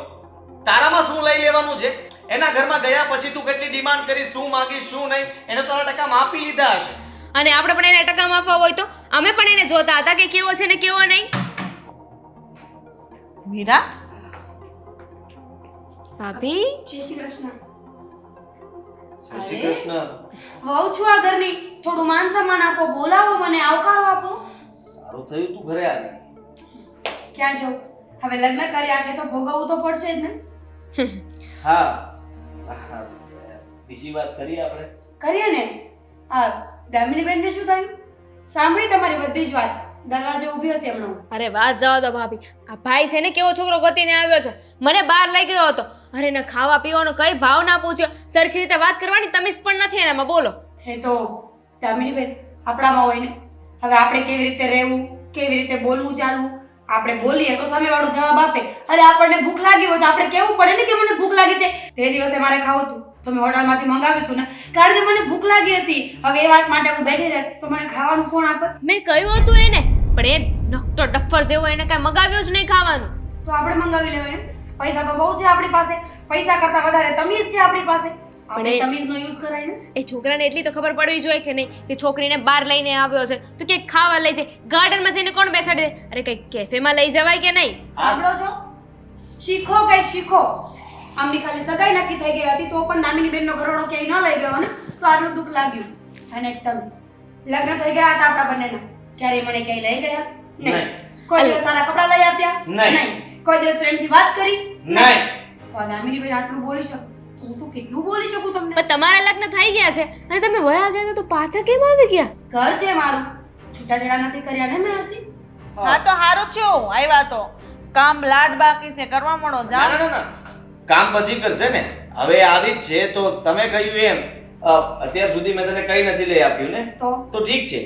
તારામાં શું લઈ લેવાનું છે. એના ઘરમાં ગયા પછી તું કેટલી ડિમાન્ડ કરીશ, શું માંગીશ શું નહીં, એને તારા ટકા માપી લીધા હશે.
અને આપણે પણ એને ટકા માફવા હોય તો અમે પણ એને જોતા હતા કે કેવો છે ને કેવો નહીં.
મીરા,
ભાભી
જય શ્રી કૃષ્ણ.
જય શ્રી કૃષ્ણ.
વહુ છું આ ઘરની, થોડું માન સન્માન આપો, બોલાવો મને, આવકારો આપો.
સારું થયું તું ઘરે આવી.
ક્યાં જવું? હવે લગ્ન કર્યા છે તો ભોગવવું તો પડશે જ ને.
હા હા, બીજી વાત કરીએ આપણે.
કરીએ ને. આ દામિની બેનને શું થયું? સાંભળી તમારી બધી જ વાત. દરવાજે ઊભી હતી હમણાં.
અરે વાત જવા દો ભાભી. આ ભાઈ છે ને કેવો છોકરો ગોતીને આવ્યો છે, મને બહાર લઈ ગયો હતો. અરે ને ખાવા પીવાનો કઈ ભાવ ના પૂછ્યો, સરખી રીતે વાત કરવાની તમીઝ પણ નથી એનામાં. બોલો.
એ તો દામિની બેન આપણામાં હોય ને. હવે આપણે કેવી રીતે રહેવું, કેવી રીતે બોલવું ચાલવું. આપણે બોલીએ તો સામેવાળો જવાબ આપે. અરે આપણને ભૂખ લાગી હોય તો આપણે કહેવું પડે ને કે મને ભૂખ લાગી છે. તે દિવસે મારે ખાવું હતું તો મેં હોટલમાંથી મંગાવ્યું હતું ને, કારણ કે મને ભૂખ લાગી હતી. હવે એ વાત માટે હું બેઠી રહે તો મને ખાવાનું કોણ આપે?
મેં કહ્યું હતું એને, પણ એ નકટો ડફર જેવો એને કાંઈ મગાવ્યો જ નહીં ખાવાનું.
તો આપણે મંગાવી લેવાય ને. પૈસા તો બહુ છે આપણી પાસે, પૈસા કરતા વધારે તમીઝ છે આપણી પાસે. આપણે
પણ એ-
તમીઝનો યુઝ કરાય ને.
એ છોકરાને એટલી તો ખબર પડવી જોઈએ કે નહીં કે છોકરીને બહાર લઈને આવ્યો છે તો ક્યાંક ખાવા લઈ જાય, ગાર્ડનમાં જઈને કોણ બેસાડે છે? અરે કંઈક કેફેમાં લઈ જવાય કે નહીં?
સાંભળો છો? શીખો કંઈક શીખો. આમની ખાલી સગાઈ નક્કી થઈ ગઈ હતી તો પણ દામિની બેનનો ઘરવાળો ક્યાંય ન લઈ ગયો ને તો આટલું દુઃખ લાગ્યું. અને તમે લગ્ન થઈ ગયા હતા આપણા બંનેના, ક્યારે મને ક્યાંય લઈ ગયા? નહીં. કોઈ દિવસ સારા કપડાં લઈ આપ્યા?
નહીં.
કોઈ દિવસ પ્રેમથી વાત કરી?
નહીં.
તો આ દામિની બેન આટલું બોલી શકે તો હું તો કેટલું બોલી શકું તમને?
પણ તમારા લગ્ન થઈ ગયા છે અને તમે વયા ગયા તો પાછા કેમ આવી ગયા?
ઘર છે મારું, છૂટાછેડા નથી કર્યા ને મેં હજી.
હા તો હારું થયું આવ્યા તો. કામ લાડ બાકી છે, કરવા મળો
ના
જાઓ.
ના ના, કામ પછી કરશે ને. હવે આવી જ છે તો તમે કહ્યું એમ અત્યાર સુધી મેં તને કઈ નથી લઈ આપ્યું ને, તો ઠીક છે.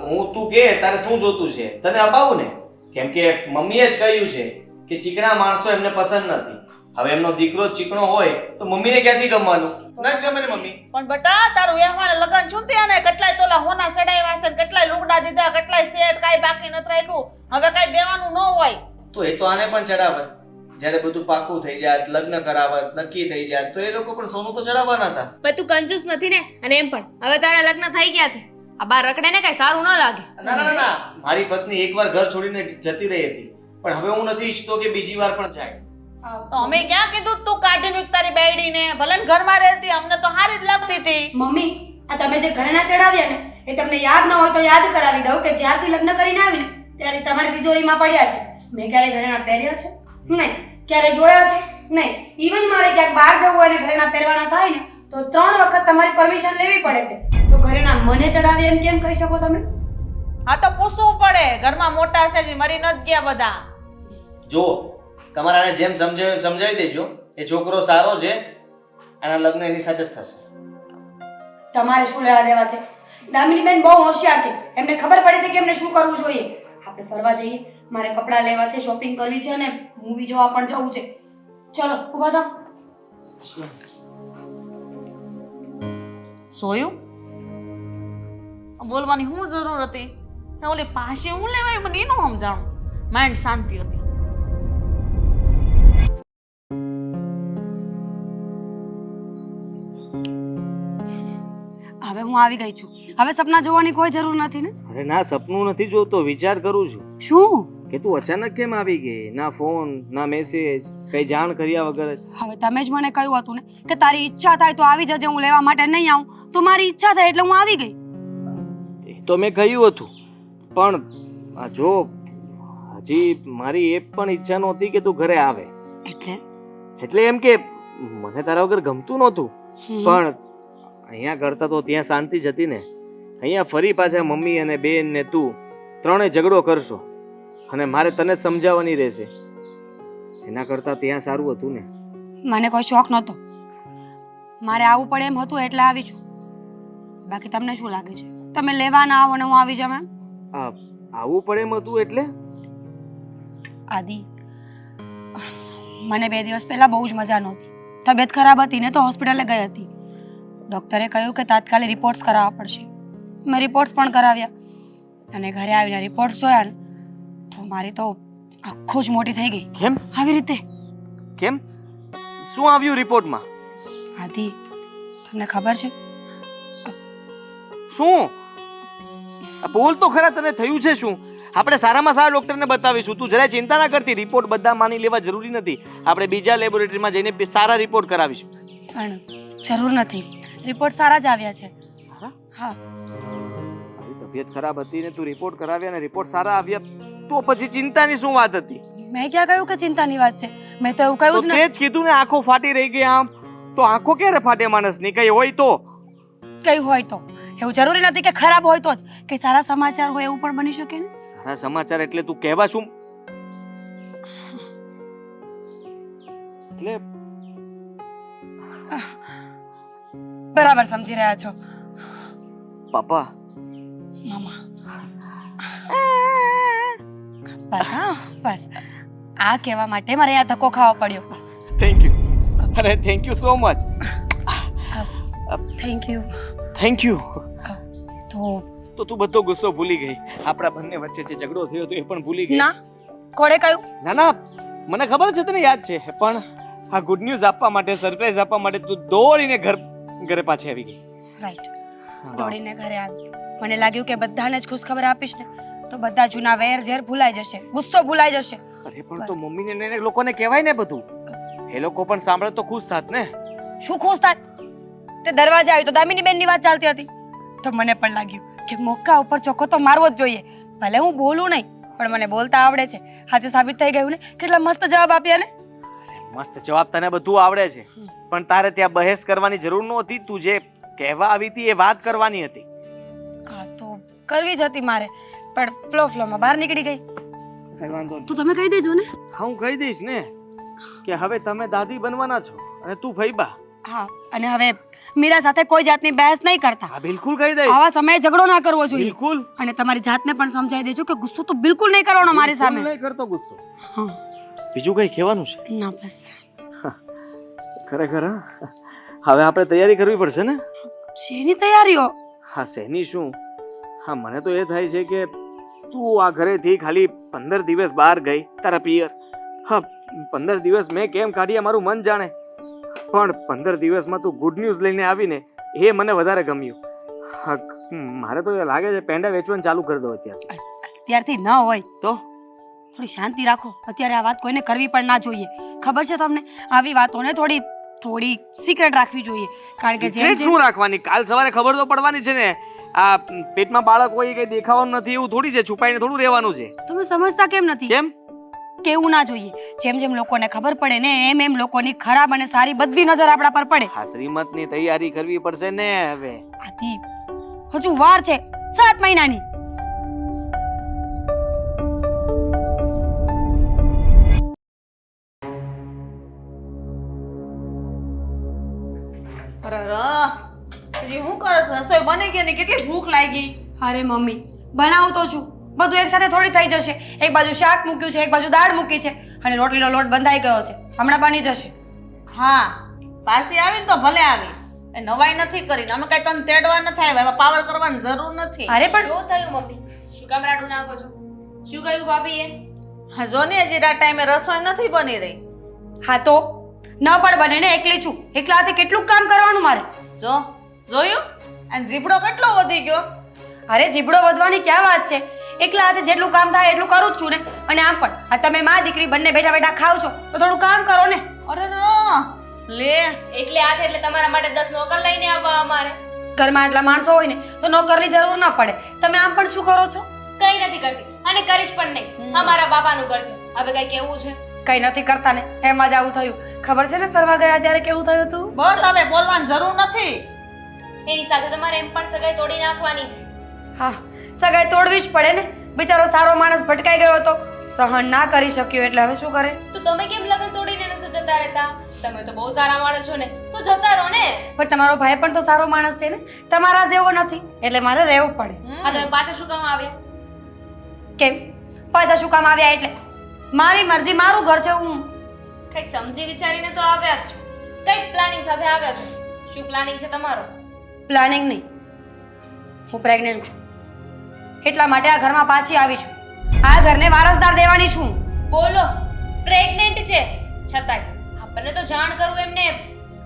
હું તું કે તારે શું જોતું છે તને અપાવું ને. કેમ કે મમ્મીએ જ કહ્યું છે કે ચીકણા માણસો એમને પસંદ નથી. હવે એમનો દીકરો ચીકણો હોય તો મમ્મીને ક્યાંથી ગમવાનું? ના જ ગમે ને મમ્મી.
પણ બટા તારું વ્યવહાર લગન છૂટ્યા ને, કેટલાય તોલા હોના ચડાવ્યા છે, કેટલાય લુગડા દીધા, કેટલાય સેટ, કાઈ બાકી નથી રાખ્યું. હવે કાઈ દેવાનું ન હોય
તો એ તો આને પણ ચડાવત. જ્યારે બધું પાકું થઈ જાય, લગ્ન કરાવત, નક્કી થઈ જાય તો એ લોકો પણ સોનું તો ચડાવવાના હતા.
પણ તું કંજૂસ નથી ને. અને એમ પણ હવે તારા લગ્ન થઈ ગયા છે, આ બાર રખડે ને કઈ સારું ન લાગે.
ના ના ના, મારી પત્ની એકવાર ઘર છોડીને જતી રહી હતી, પણ હવે હું નથી ઈચ્છતો કે બીજી વાર પણ જાય.
તો અમે ક્યાં કીધું તું કાઢીને વિક તારી બેડીને? ભલે ને ઘરમાં રહેતી, અમને તો હારી જ લાગતી હતી.
મમ્મી આ તમે જે ઘરેણા ચડાવ્યા ને એ તમને યાદ ન હોય તો યાદ કરાવી દઉં કે જ્યારથી લગ્ન કરીને આવીને ત્યારે તમારી તિજોરીમાં પડ્યા છે. મેં ક્યારે ઘરેણા પહેર્યા છે? નહીં. ક્યારે જોયા છે? નહીં. ઇવન મારે ક્યાંક બહાર જવું હોય ને ઘરેણા પહેરવાના થાય ને તો 3 વખત તમારી પરમિશન લેવી પડે છે. તો ઘરેણા મને ચડાવી એમ કેમ કહી શકો તમે?
હા તો પૂછવું પડે, ઘરમાં મોટા છે જે મરી નથી ગયા બધા.
જો તમારાને જેમ સમજાવી દેજો, એ છોકરો સારો છે, આના લગ્ન એની સાથે જ થશે.
તમારે શું લેવા દેવા છે? દામિની બેન બહુ હોશિયાર છે, એમને ખબર પડે છે કે એમને શું કરવું જોઈએ. આપણે ફરવા જઈએ, મારે કપડાં લેવા છે, શોપિંગ કરવી છે અને મૂવી જોવા પણ જવું છે. ચલો ઊભા થાવ.
સોયું બોલવાની શું જરૂર હતી? ને ઓલી પાછી હું લેવાય મને એનું સમજાણું. માઇન્ડ શાંતિ હતી.
હવે હું આવી ગઈ છું. હવે સપના જોવાની કોઈ જરૂર નથી ને.
અરે ના, સપનું નથી જોતો, વિચાર કરું છું
શું?
કે તું અચાનક કેમ આવી ગઈ? ના ફોન ના મેસેજ, કઈ જાણ કર્યા વગર જ.
હવે તમે જ મને કહ્યું હતું ને કે તારી ઈચ્છા થાય તો આવી જજે, હું લેવા માટે નહીં આવું. તો મારી ઈચ્છા થઈ એટલે હું આવી ગઈ.
એ તો મેં કહ્યું હતું, પણ આ જો હજી મારી એ પણ ઈચ્છા નહોતી કે તું ઘરે આવે. એટલે એમ કે મને તારા વગર ગમતું નહોતું, પણ અહીંયા કરતા તો ત્યાં શાંતિ જ હતી ને. અહીંયા ફરી પાછા મમ્મી અને બેન ને તું, ત્રણેય ઝઘડો કરશો અને મારે તને જ સમજાવવાની રહેશે. એના કરતાં ત્યાં સારું હતું ને.
મને કોઈ શોખ નહોતો. મારે આવવું પડે એમ હતું એટલે આવી છું. બાકી તમને શું લાગે છે તમે લેવા ના આવો ને હું આવી જાઉં એમ?
આ આવવું પડે એમ હતું એટલે?
આદિ, મને 2 દિવસ પહેલા બહુ જ મજા નહોતી. તબિયત ખરાબ હતી ને તો હોસ્પિટલે ગઈ હતી. ડૉક્ટરે કહ્યું કે તાત્કાલિક રિપોર્ટ્સ કરાવવા પડશે. મેં રિપોર્ટ્સ પણ કરાવ્યા અને ઘરે આવીને રિપોર્ટ્સ જોયા ને તો મારી તો આખો જ મોટી થઈ ગઈ.
કેમ?
આવી રીતે.
કેમ? શું આવ્યું રિપોર્ટમાં?
આદિ, તમને ખબર છે
શું? બોલ તો ખરા, તને થયું છે શું? આપણે સારામાં સારા ડોક્ટરને બતાવીશું. તું જરાય ચિંતા ના કરતી. રિપોર્ટ બધા માની લેવા જરૂરી નથી. આપણે બીજા લેબોરેટરીમાં જઈને સારા રિપોર્ટ કરાવીશું.
પણ જરૂર નથી. રિપોર્ટ સારા જ આવ્યા છે.
સારા?
હા.
તારી તબિયત ખરાબ હતી ને તું રિપોર્ટ કરાવ્યા ને રિપોર્ટ સારા આવ્યા તો પછી ચિંતાની શું વાત હતી?
મેં ક્યાં કહ્યું કે ચિંતાની વાત છે? મેં તો એવું કહ્યું જ
તે
નથી.
જ કીધું ને, આંખો ફાટી રહી ગઈ આમ. તો આંખો ક્યારે ફાટે માણસની? કઈ હોય તો
કયું હોય તો એવું જરૂરી નથી કે ખરાબ હોય તો જ કે સારા સમાચાર હોય એવું પણ બની શકે ને.
સારા સમાચાર એટલે તું કહેવા શું? એટલે
બરાબર સમજી રહ્યા છો
પાપા.
મામા. બસ હા બસ આ કહેવા માટે મારે આ ધક્કો ખાવો પડ્યો.
Thank you. અરે thank you so much.
Thank you.
Thank you.
તો
તું બધો ગુસ્સો ભૂલી ગઈ. આપણા બંને વચ્ચે જે ઝઘડો થયો હતો એ પણ ભૂલી ગઈ.
ના, કોણે કહ્યું?
ના ના, મને ખબર છે, તને યાદ છે, પણ આ ગુડ ન્યૂઝ આપવા માટે, સરપ્રાઈઝ આપવા માટે તું દોડીને ઘરે પાછી આવી ગઈ.
રાઈટ. દોડીને ઘરે આવી. મને લાગ્યું કે બધાને જ ખુશખબર આપીશ ને તો બધા જૂના વેર ઝેર ભૂલાઈ જશે, ગુસ્સો ભૂલાઈ જશે.
અરે પણ તો મમ્મીને ને લોકોને કહેવાય ને બધું. એ લોકો પણ સાંભળે તો ખુશ થાત ને.
શું ખુશ થાત? તે દરવાજે આવી તો દામિની બેનની વાત ચાલતી હતી તો મને પણ લાગ્યું કે મોકા ઉપર ચોખ્ખો તો મારવો જ જોઈએ. ભલે હું બોલું નહીં પણ મને બોલતા આવડે છે. આજે સાબિત થઈ ગયું ને. કેટલા મસ્ત જવાબ આપ્યા ને.
મસ્ત જવાબ, તને બધું આવડે છે પણ તારે ત્યાં બહેસ કરવાની જરૂર નહોતી. તું જે કહેવા આવી હતી એ વાત કરવાની હતી.
હા તો કરવી જ હતી મારે પણ ફ્લોમાં બહાર નીકળી ગઈ.
કઈ વાંધો નહીં.
તો તમે કહી દેજો ને.
હા હું કહી દઈશ ને કે હવે તમે દાદી બનવાના છો અને તું ફઈબા.
હા, અને હવે મીરા સાથે કોઈ જાતની બહેસ નહીં કરતા.
હા બિલકુલ કહી દઈશ.
આવા સમયે ઝઘડો ના કરવો જોઈએ.
બિલકુલ.
અને તમારી જાતને પણ સમજાવી દેજો કે ગુસ્સો તો બિલકુલ નહીં કરવાનો મારી સામે.
નહીં કરતો ગુસ્સો.
હા.
બીજું કઈ કહેવાનું છે?
ના બસ.
ખરેખર હવે આપણે તૈયારી કરવી પડશે ને.
શેની તૈયારીઓ?
હા શેની શું? હા મને તો એ થાય છે કે તું આ ઘરેથી ખાલી 15 દિવસ બહાર ગઈ તારા પિયર. હા 15 દિવસ મેં કેમ કાઢ્યા મારું મન જાણે. પણ 15 દિવસમાં તું ગુડ ન્યૂઝ લઈને આવીને એ મને વધારે ગમ્યું. હા મારે તો એ લાગે છે પેંડા વેચવાનું ચાલુ કરી દો અત્યારે.
અત્યારથી ન હોય
તો
થોડી શાંતિ રાખો. અત્યારે આ વાત કોઈને કરવી પણ ના જોઈએ. ખબર છે તમને, આવી વાતોને થોડી સિક્રેટ રાખવી જોઈએ. કારણ કે જેમ
શું રાખવાની? કાલ સવારે ખબર તો પડવાની છે ને. આ પેટમાં બાળક હોય કઈ દેખાવાનું નથી એવું થોડી છે. છુપાઈને થોડું રહેવાનું છે.
તમે સમજતા કેમ નથી?
કેમ?
કેવું ના જોઈએ. જેમ જેમ લોકોને ખબર પડે ને એમ એમ લોકોની ખરાબ અને સારી બધી નજર આપણા પર પડે.
હા શ્રીમતની તૈયારી કરવી પડશે ને હવે.
આથી હજુ વાર છે 7 મહિનાની.
હજી શું કરે છે? રસોઈ બની ગઈ ને કેટલી ભૂખ લાગી.
અરે મમ્મી, બનાવું તો છું. બધું એક સાથે થોડી થઈ જશે. એક બાજુ શાક મૂક્યું છે, એક બાજુ દાળ મૂકી છે અને રોટલીનો લોટ બંધાઈ ગયો છે. હમણાં બની જશે.
હા પાછી આવીને તો ભલે આવી, એ નવાઈ નથી કરી. અમે કઈ તને તેડવા નથી આવ્યા, એમાં પાવર કરવાની જરૂર નથી.
અરે પણ
શું થયું મમ્મી? શું કામ રાડું નાખો છો? શું કહ્યું ભાભીએ?
હા જો ને હજી આ ટાઈમે રસોઈ નથી બની રહી.
હા તો ન પણ બને ને. એકલી છું, એકલા હાથે કેટલું કામ કરવાનું મારે.
જોયું? અને જીબડો કેટલો વધી ગયો.
અરે જીબડો વધવાની ક્યાં વાત છે? એકલા હાથે જેટલું કામ થાય એટલું કરું જ છું ને. અને આમ પણ આ તમે માં દીકરી બંને બેઠા બેઠા ખાવ છો તો થોડું કામ કરો ને.
અરે નો લે,
એકલે હાથ એટલે તમારા માટે 10 નોકર લઈને આવવા અમારે.
ઘરમાં આટલા માણસો હોય ને તો નોકરની જરૂર ના પડે. તમે આમ પણ શું કરો છો?
કઈ નથી કરતી અને કરીશ પણ નહીં. અમારા બાપાનું ઘર છે. હવે કઈ કેવું છે?
કઈ નથી કરતા ને એમ જ આવું થયું. ખબર છે ને ફરવા ગયા ત્યારે કેવું થયું હતું?
બસ હવે બોલવાની જરૂર નથી.
એની સાથે તમારે એમ પણ સગાઈ તોડી નાખવાની છે.
હા, સગાઈ તોડવી જ પડે ને. બિચારો સારો માણસ ભટકાઈ ગયો હતો, સહન ના કરી શક્યો એટલે હવે શું કરે?
તો તમે કેમ લગન તોડીને નથી જતા રહેતા? તમે તો બહુ સારા માણસ છો ને, તો જતા રહો ને.
પણ તમારો ભાઈ પણ તો સારો માણસ છે ને, તમારા જેવો નથી એટલે મારે રહેવું પડે.
આ તમે પાછા શું કામ આવ્યા?
કેમ પાછા શું કામ આવ્યા? એટલે મારી મરજી, મારું ઘર છે, હું
કંઈક સમજી વિચારીને તો આવ્યા જ છો. કંઈક પ્લાનિંગ સાથે આવ્યા છો. શું પ્લાનિંગ છે તમારો?
પ્લાનિંગ નહીં, હું પ્રેગ્નન્ટ છું એટલા માટે આ ઘરમાં પાછી આવી છું. આ ઘરને વારસદાર દેવાની છું.
બોલો, પ્રેગ્નેન્ટ છે છતાંય આપણને તો જાણ કરવું એમને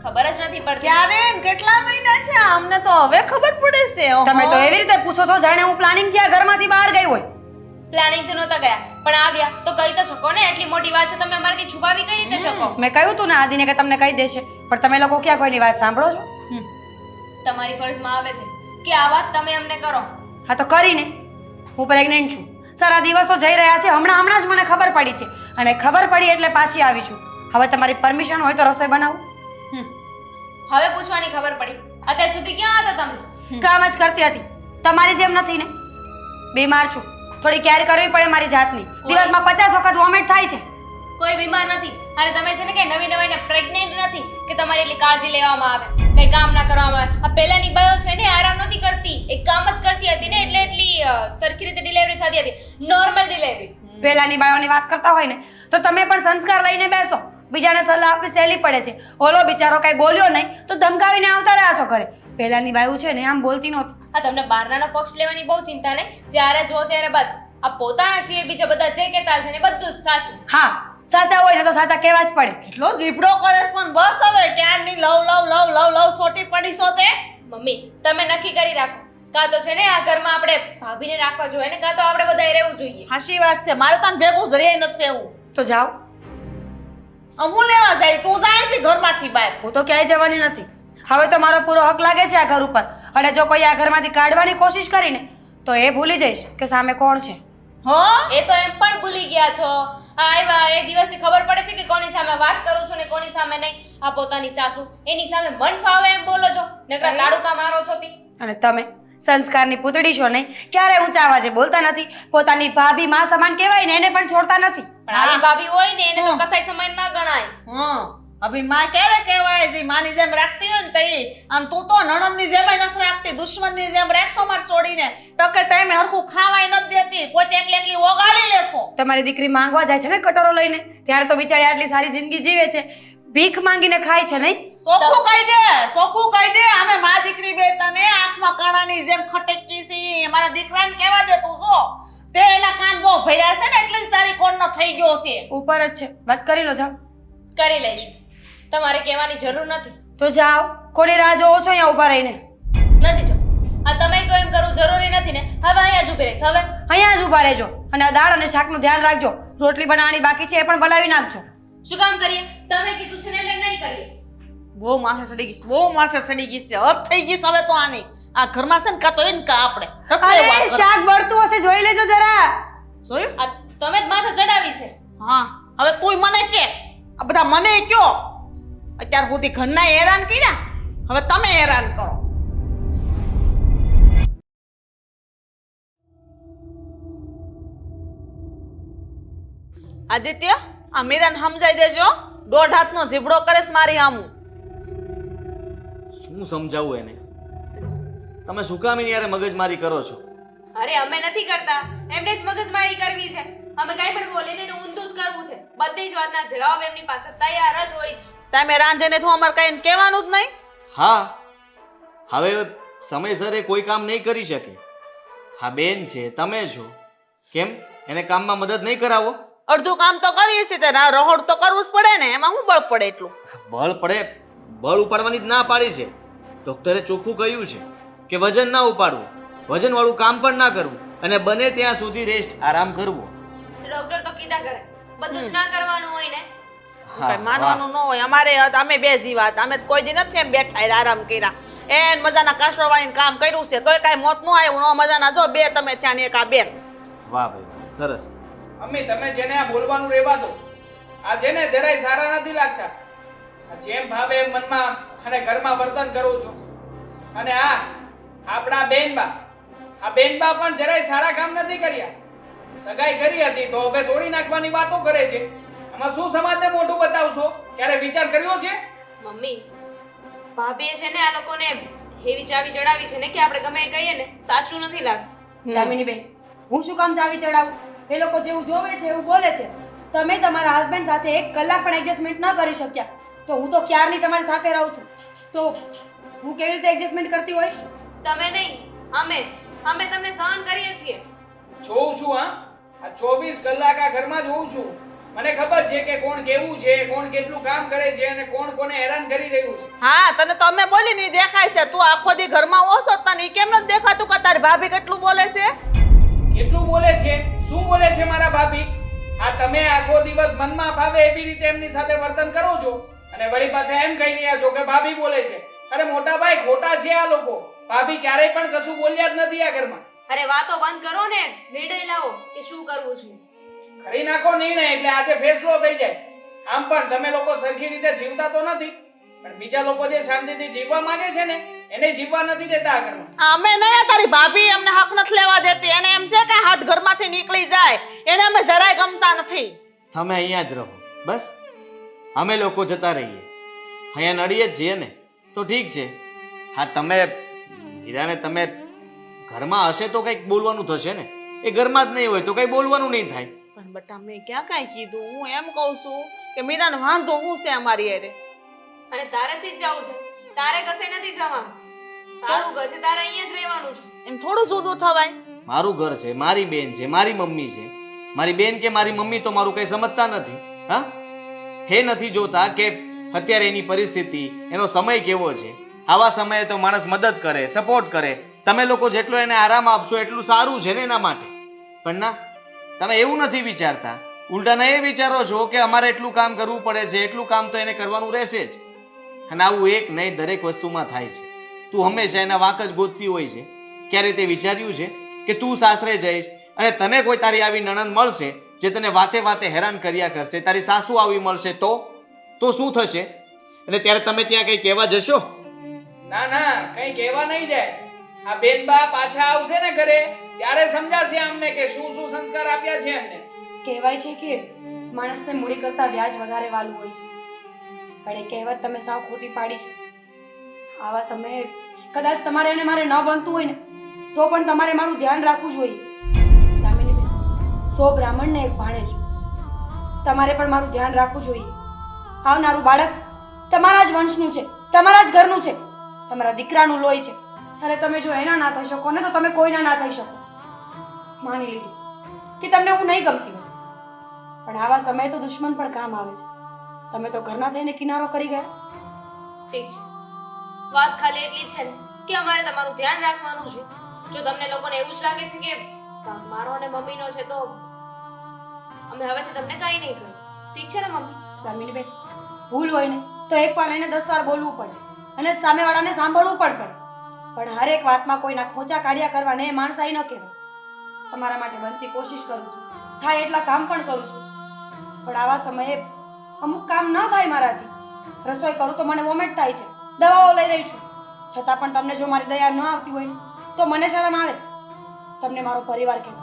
ખબર જ નથી પડતી.
ક્યારે ને કેટલા મહિના છે? અમને તો હવે ખબર પડે છે. ઓહો.
તમે તો એવી રીતે પૂછો છો જાણે હું પ્લાનિંગ થી આ ઘરમાંથી બહાર ગઈ હોય.
પ્લાનિંગ થી નહોતા ગયા પણ આવ્યા તો કહી તો શકો ને. એટલી મોટી વાત છે, તમે અમારાથી છુપાવી કઈ રીતે શકો?
મેં કહ્યું તું ને આદિને કે તમને કહી દેશે, પણ તમે લોકો ક્યાં કોઈની વાત સાંભળો છો?
તમારી ફરજમાં આવે છે કે આ વાત તમે અમને કરો.
હા તો કરીને, હું પ્રેગ્નન્ટ છું, સારા દિવસો જઈ રહ્યા છે, હમણાં જ મને ખબર પડી છે અને ખબર પડી એટલે પાછી આવી છું. હવે તમારી પરમિશન હોય તો રસોઈ બનાવું.
હવે પૂછવાની ખબર પડી. અત્યાર સુધી ક્યાં હતા તમે?
કામ જ કરતી હતી, તમારી જેમ નથી ને. બીમાર છું, થોડી કેર કરવી પડે મારી જાતની. દિવસમાં 50 વખત વોમિટ થાય છે.
કોઈ બીમાર નથી અને તમે છે ને કે નવી નવીને પ્રેગ્નેન્ટ નથી કે તમારી એટલી કાળજી લેવામાં આવે, કઈ કામ ના કરવામાં આવે. આ પહેલાની બાયો છે ને આરામ નથી કરતી, એક કામ જ કરતી હતી ને એટલે એટલી સરખી રીતે ડિલિવરી થતી હતી, નોર્મલ ડિલિવરી.
પહેલાની બાયોની વાત કરતા હોય ને તો તમે પણ સંસ્કાર લઈને બેસો. બીજાને સલાહ આપવી સહેલી પડે છે. ઓલો બિચારો કઈ બોલ્યો નહીં તો ધમકાવીને આવતા રહ્યા છો ઘરે. પહેલાની બાયુ છે ને આમ બોલતી નહોતી.
હા, તમને બહારનાનો પક્ષ લેવાની બહુ ચિંતા ને. જ્યારે જો ત્યારે બસ આ પોતાના સિવાય બીજા બધા જે કહેતા છે ને બધું જ સાચું.
હા, સાચા હોય ને તો સાચા કહેવા જ પડે.
એટલો જીભડો કરે છે પણ બસ હવે ક્યારની લવ સોટી પડી છો તે.
મમ્મી તમે નક્કી કરી રાખો, કાં તો છે ને આ ઘરમાં આપણે ભાભીને રાખવા જોઈએ ને કાં તો આપણે બધાએ રહેવું જોઈએ.
હાચી વાત છે, મારે તને ભેગું જ રહે નથી એવું.
તો જાઓ.
હું લેવા જાય, તું જાય છે ઘરમાંથી બહાર.
હું તો ક્યાંય જવાની નથી. હવે તો મારો પૂરો હક લાગે છે આ ઘર ઉપર, અને જો કોઈ આ ઘરમાંથી કાઢવાની કોશિશ કરીને તો એ ભૂલી જઈશ કે સામે કોણ છે.
હો
એ તો એમ પણ ભૂલી ગયા છો. આવ્યા એક દિવસથી ખબર પડે છે કે કોની સામે વાત કરું છું ને કોની સામે નહીં. આ પોતાની સાસુ એની સામે મન ફાવે એમ બોલો છો, નકરા લાડુકા મારો છો તી.
અને તમે સંસ્કારની પૂતળી છો નહીં, ક્યારે ઊંચા અવાજે બોલતા નથી. પોતાની ભાભી માં સમાન કહેવાય ને એને પણ છોડતા નથી.
પણ આવી ભાભી હોય ને એને તો કસાય સમાન ના ગણાય.
અભી માં ક્યારે કહેવાય છે? માની જેમ રાખતી હોય ને તઈ, આમ તું તો નણંદની જેમ નથી રાખતી, દુશ્મનની જેમ રાખશો માર છોડીને. ટકે ટાઈમે હરખું ખાવાય નથી દેતી, પોતે એકલી ઓગાળી લેશો.
તમારી દીકરી માંગવા જાય છે ને કટોરો લઈને, ત્યારે તો બિચારી આટલી સારી જિંદગી જીવે છે, ભીખ માંગીને ખાય છે નહીં?
સોખું કહી દે અમે માં દીકરી બે તને આંખમાં કાણાની જેમ ખટકી છી. મારા દીકરાને કહેવા દે તું જો તે એના કાન બહુ ભર્યા છે ને એટલે જ તારી કોણનો થઈ ગયો છે.
ઉપર જ છે, વાત કરી લો. જાઓ.
કરી લઈશું, તમારે કહેવાની જરૂર નથી.
તો જાઓ, કોની રાહ જોવો છો અહીંયા ઊભા રહીને?
નથી જો આ તમે કહો એમ કરવું જરૂરી નથી ને. હવે અહીંયા જ ઊભી રહીશ. હવે
અહીંયા જ ઊભા રહેજો અને આ દાળ અને શાકનું ધ્યાન રાખજો. રોટલી બનાવવાની બાકી છે એ પણ બનાવી નાખજો.
શું કામ કરીએ? તમે કીધું છે ને એટલે નહીં કરીએ.
બહુ માથે ચડી ગઈ છે, બહુ માથે ચડી ગઈ છે. હદ થઈ ગઈ છે હવે તો આની. આ ઘરમાં છે ને કાં તો એને કાં આપણે.
અરે શાક બળતું હશે, જોઈ લેજો જરા.
જોયું?
આ તમે જ માથે ચડાવી છે.
હા, હવે તુંય મને કે, આ બધા મને કયો. અત્યાર સુધી ઘરના હેરાન કર્યા, હવે તમે હેરાન કરો. આદિત્ય, આ મીરાને સમજાઈ દેજો, દોઢ હાથનો જીભડો કરે છે મારી સામું.
શું સમજાવું એને? તમે શું કામ એની યારે મગજમારી કરો છો?
અરે અમે નથી કરતા, એમને જ મગજમારી કરવી છે. અમે કાંઈ પણ બોલીને એને ઊંધું જ કરવું છે. બધી જ વાતના જવાબ એમની પાસે તૈયાર જ હોય છે.
તમે રાંધીને તો અમારે કઈ કહેવાનું જ નહીં.
હા, હવે સમયસર એ કોઈ કામ નહીં કરી શકે. હા, બેન છે, તમે છો, કેમ એને કામમાં મદદ નહીં કરાવો?
અડધું કામ તો કરીએ છીએ, તે રહોડ તો કરવું જ પડે ને. એમાં શું બળ પડે એટલું?
બળ પડે, બળ ઉપાડવાની જ ના પાડી છે. ડોક્ટરે ચોખ્ખું કહ્યું છે કે વજન ના ઉપાડવું, વજનવાળું કામ પણ ના કરવું અને બને ત્યાં સુધી રેસ્ટ, આરામ કરવો.
ડોક્ટર તો કીધા કરે બધું જ ના કરવાનું હોય ને.
કઈ માનવાનું ન હોય. અમારે અમે બે જીવાત, અમે કોઈ દી નથી એમ બેઠા આરામ કર્યા. એન મજાના કાસ્ટો વાળીને કામ કર્યું છે તોય કઈ મોત નું આવ્યું. નો મજાના જો બે તમે ત્યાં ને એક આ બેન.
વાહ ભાઈ વાહ, સરસ.
મમ્મી તમે જેને આ બોલવાનું રહેવા દો. આ જેને જરાય સારા નથી લાગતા. આ જેમ ભાવે એમ મનમાં અને ઘરમાં વર્તન કરું છું. અને આ આપણા બેનબા, આ બેનબા પણ જરાય સારા કામ નથી કર્યા. સગાઈ કરી હતી તો હવે તોડી નાખવાની વાતો કરે છે. આમાં શું સમાજને મોઢું બતાવશો? ક્યારે વિચાર કર્યો છે?
મમ્મી ભાભીએ છે ને આ લોકોને એવી ચાવી ચડાવી છે ને કે આપણે ગમે એ કહીએ ને સાચું નથી લાગતું.
દામિની બેન, હું શું કામ ચાવી ચડાવું? એ લોકો જેવું જોવે છે એવું બોલે છે. તમે તમારા હસબન્ડ સાથે 1 કલાક પણ એડજસ્ટમેન્ટ ન કરી શક્યા તો હું તો ક્યારની તમારી સાથે રહું છું. તો હું કેવી રીતે એડજસ્ટમેન્ટ કરતી હોય?
તમે નહીં અમે તમને સહન કરીએ છીએ.
જોઉં છું હા, આ 24 કલાક આ ઘરમાં જોઉં છું. મને ખબર છે કે કોણ કેવું છે, કોણ કેટલું કામ કરે છે અને કોણ કોને હેરાન કરી રહ્યું છે.
હા તને તો અમે બોલી નહીં દેખાય છે. તું આખો દી ઘરમાં ઓછો તને ઈ કેમ નથી દેખાતું કે તારી ભાભી કેટલું બોલે છે?
કેટલું બોલે છે? શું બોલે છે મારા ભાભી? આ તમે આખો દિવસ મનમાં ફાવે એવી રીતે એમની સાથે વર્તન કરો છો અને વળી પાછા એમ કહી રહ્યા છો કે ભાભી બોલે છે. અરે મોટા ભાઈ, ખોટા છે આ લોકો. ભાભી ક્યારેય પણ કશું બોલ્યા જ નથી આ ઘરમાં.
અરે વાતો બંધ કરો ને, નિર્ણય લાવો કે શું કરવું છે.
કરી નાખો નિર્ણય એટલે આજે ફેસલો થઈ જાય. આમ પણ તમે લોકો સરખી રીતે જીવતા તો નથી, પણ બીજા લોકો જે શાંતિથી જીવવા માંગે છે ને એને જીવવા નથી દેતા આ ઘરમાં.
અમે નહીં, તારી ભાભી અમને હક નથી લેવા દેતી. એને એમ છે કે હટ ઘરમાંથી નીકળી જાય. એને અમે જરાય ગમતા નથી.
તમે અહીંયા જ રહો બસ. અમે લોકો જતા રહીએ. અહીંયા નડીએ જ છીએ ને તો ઠીક છે. હા તમે હીરાને તમે ઘરમાં હશે તો કંઈક બોલવાનું થશે ને. એ ઘરમાં જ નહીં હોય તો કંઈ બોલવાનું નહીં થાય.
પણ બટા મેં ક્યાં કાંઈ કીધું? હું એમ કહું છું કે મીરાને વાંધો હું છે અમારી હારે.
અને તારે જ જવું છે, તારે કશે નથી જવાનું. તારું ઘર છે, તારે અહીંયા જ રહેવાનું છે.
એમ થોડું જુદું થવાય?
મારું ઘર છે, મારી બેન છે, મારી મમ્મી છે. મારી બેન કે મારી મમ્મી તો મારું કંઈ સમજતા નથી. હા, હે નથી જોતા કે અત્યારે એની પરિસ્થિતિ, એનો સમય કેવો છે. આવા સમયે તો માણસ મદદ કરે, સપોર્ટ કરે. તમે લોકો જેટલો એને આરામ આપશો એટલું સારું છે ને એના માટે. પણ ના, તમે એવું નથી વિચારતા. ઉલટાના એ વિચારો છો કે અમારે એટલું કામ કરવું પડે છે, એટલું કામ તો એને કરવાનું રહેશે જ. અને આવું એક નહીં દરેક વસ્તુમાં થાય છે. તું હંમેશા એના વાંક જ ગોતતી હોય છે. ક્યારે તે વિચાર્યું છે કે તું સાસરે જઈશ અને તને કોઈ તારી આવી નણંદ મળશે જે તને વાતે વાતે હેરાન કર્યા કરશે, તારી સાસુ આવી મળશે તો શું થશે? અને ત્યારે તમે ત્યાં કંઈ કહેવા જશો?
ના ના, કઈ કહેવા નહીં જાય. આ બેન બા પાછા આવશે ને ઘરે ત્યારે સમજાશે અમને કે શું શું સંસ્કાર આપ્યા છે એમને.
કહેવાય છે કે માણસને મૂડી કરતાં વ્યાજ વધારે વાલું હોય છે, પણ એ કહેવત તમે સાવ ખોટી પાડી છે. આવા સમયે કદાચ તમારે અને મારે ન બનતું હોય ને તો પણ તમારે મારું ધ્યાન રાખવું જોઈએ. દામિનીબેન, 100 બ્રાહ્મણ ને 1 ભાણેજ. તમારે પણ મારું ધ્યાન રાખવું જોઈએ. આવનારું બાળક તમારા જ વંશનું છે, તમારા જ ઘરનું છે, તમારા દીકરાનું લોહી છે. અને તમે જો એના ના થઈ શકો ને તો તમે કોઈના ના થઈ શકો. માની લીધું કે તમને હું નહીં ગમતી હોય, પણ આવા સમયે તો દુશ્મન પણ કામ આવે છે. તમે તો ઘરના થઈને કિનારો કરી ગયા.
ઠીક છે, વાત ખાલી એટલી જ છે ને કે અમારે તમારું ધ્યાન રાખવાનું છે. જો તમને લોકોને એવું જ લાગે છે કે વાંક મારો અને મમ્મીનો છે તો અમે હવેથી તમને કંઈ નહીં કહ્યું. ઠીક છે ને મમ્મી?
દામિનીબેન, ભૂલ હોય ને તો 1 વાર એને 10 વાર બોલવું પડે અને સામેવાળાને સાંભળવું પણ પડે. પણ હરેક વાતમાં કોઈના ખોચા કાઢ્યા કરવાને એ માણસાઈ ન કહેવાય. તમારા માટે બનતી કોશિશ કરું છું, થાય એટલા કામ પણ કરું છું, પણ આવા સમયે અમુક કામ ન થાય મારાથી. રસોઈ કરું તો મને વોમિટ થાય છે, દવાઓ લઈ રહી છું, છતાં પણ તમને જો મારી દયા ન આવતી હોય ને તો મને શરમ આવે. તમને મારો પરિવાર કહેતો.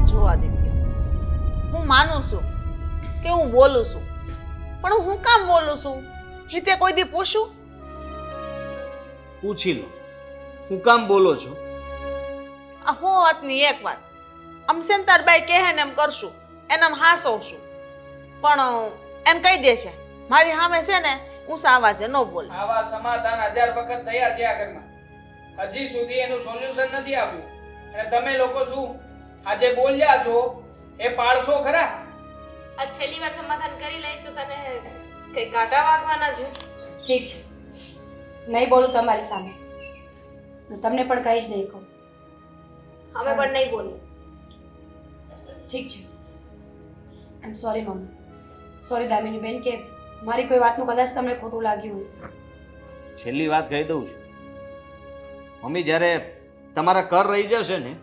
જો આદિત્ય, હું માનું છું કે હું બોલું છું, પણ હું કામ બોલું છું હિતે કોઈ દી પૂછું?
પૂછી લો, હું કામ બોલો છો?
આ હું વાતની એક વાત, આમ સેન્તારબાઈ કહે ને એમ કરશું, એને આમ હાસવશું, પણ એમ કહી દે છે મારી સામે છે ને ઊંચા અવાજે ન બોલે.
આવા સમાધાન 1000 વખત થયા છે આ ઘરમાં, હજી સુધી એનું સોલ્યુશન નથી આવ્યું. અને તમે લોકો શું આજે બોલ્યા છો એ પાળશો ખરા?
આ છેલ્લી વાર સમાધાન કરી લઈશ તો તને કઈ કાંટા વાગવાના છે.
ઠીક છે, નહીં બોલું તમારી સામે, હું તમને પણ કંઈ જ નહીં કહું.
અમે પણ નહીં બોલીએ.
ઠીક છે. આઈ એમ સોરી મમ્મી, સોરી દામિની બેન કે મારી કોઈ વાતનું કદાચ તમને ખોટું લાગ્યું હોય.
છેલ્લી વાત કહી દઉં છું, મમ્મી જ્યારે તમારા કર રહી જશે ને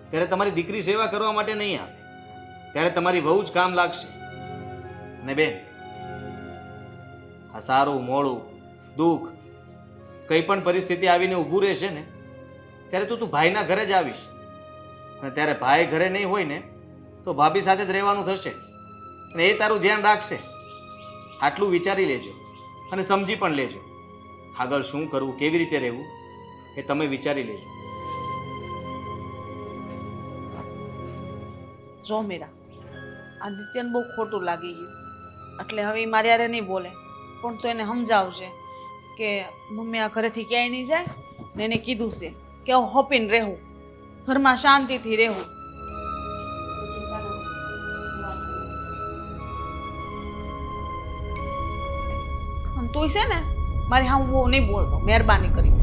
ત્યારે તમારી દીકરી સેવા કરવા માટે નહીં આવે, ત્યારે તમારી વહુ જ કામ લાગશે. અને બેન, આ સારું મોડું દુઃખ કંઈ પણ પરિસ્થિતિ આવીને ઊભું રહેશે ને ત્યારે તું ભાઈના ઘરે જ આવીશ. અને ત્યારે ભાઈ ઘરે નહીં હોય ને તો ભાભી સાથે જ રહેવાનું થશે અને એ તારું ધ્યાન રાખશે. આટલું વિચારી લેજો અને સમજી પણ લેજો. આગળ શું કરવું, કેવી રીતે રહેવું એ તમે વિચારી લેજો.
જો મીરા, આદિત્યને બહુ ખોટું લાગી ગયું એટલે હવે ઈ મારી હારે નહીં બોલે, પણ તો એને સમજાવજે કે મમ્મી આ ઘરેથી ક્યાંય નહીં જાય ને એને કીધું છે કે હું હોપીને રહેવું, ઘરમાં શાંતિથી રહેવું. અને તું છે ને મારી હા બહુ નહીં બોલતો, મહેરબાની કરી.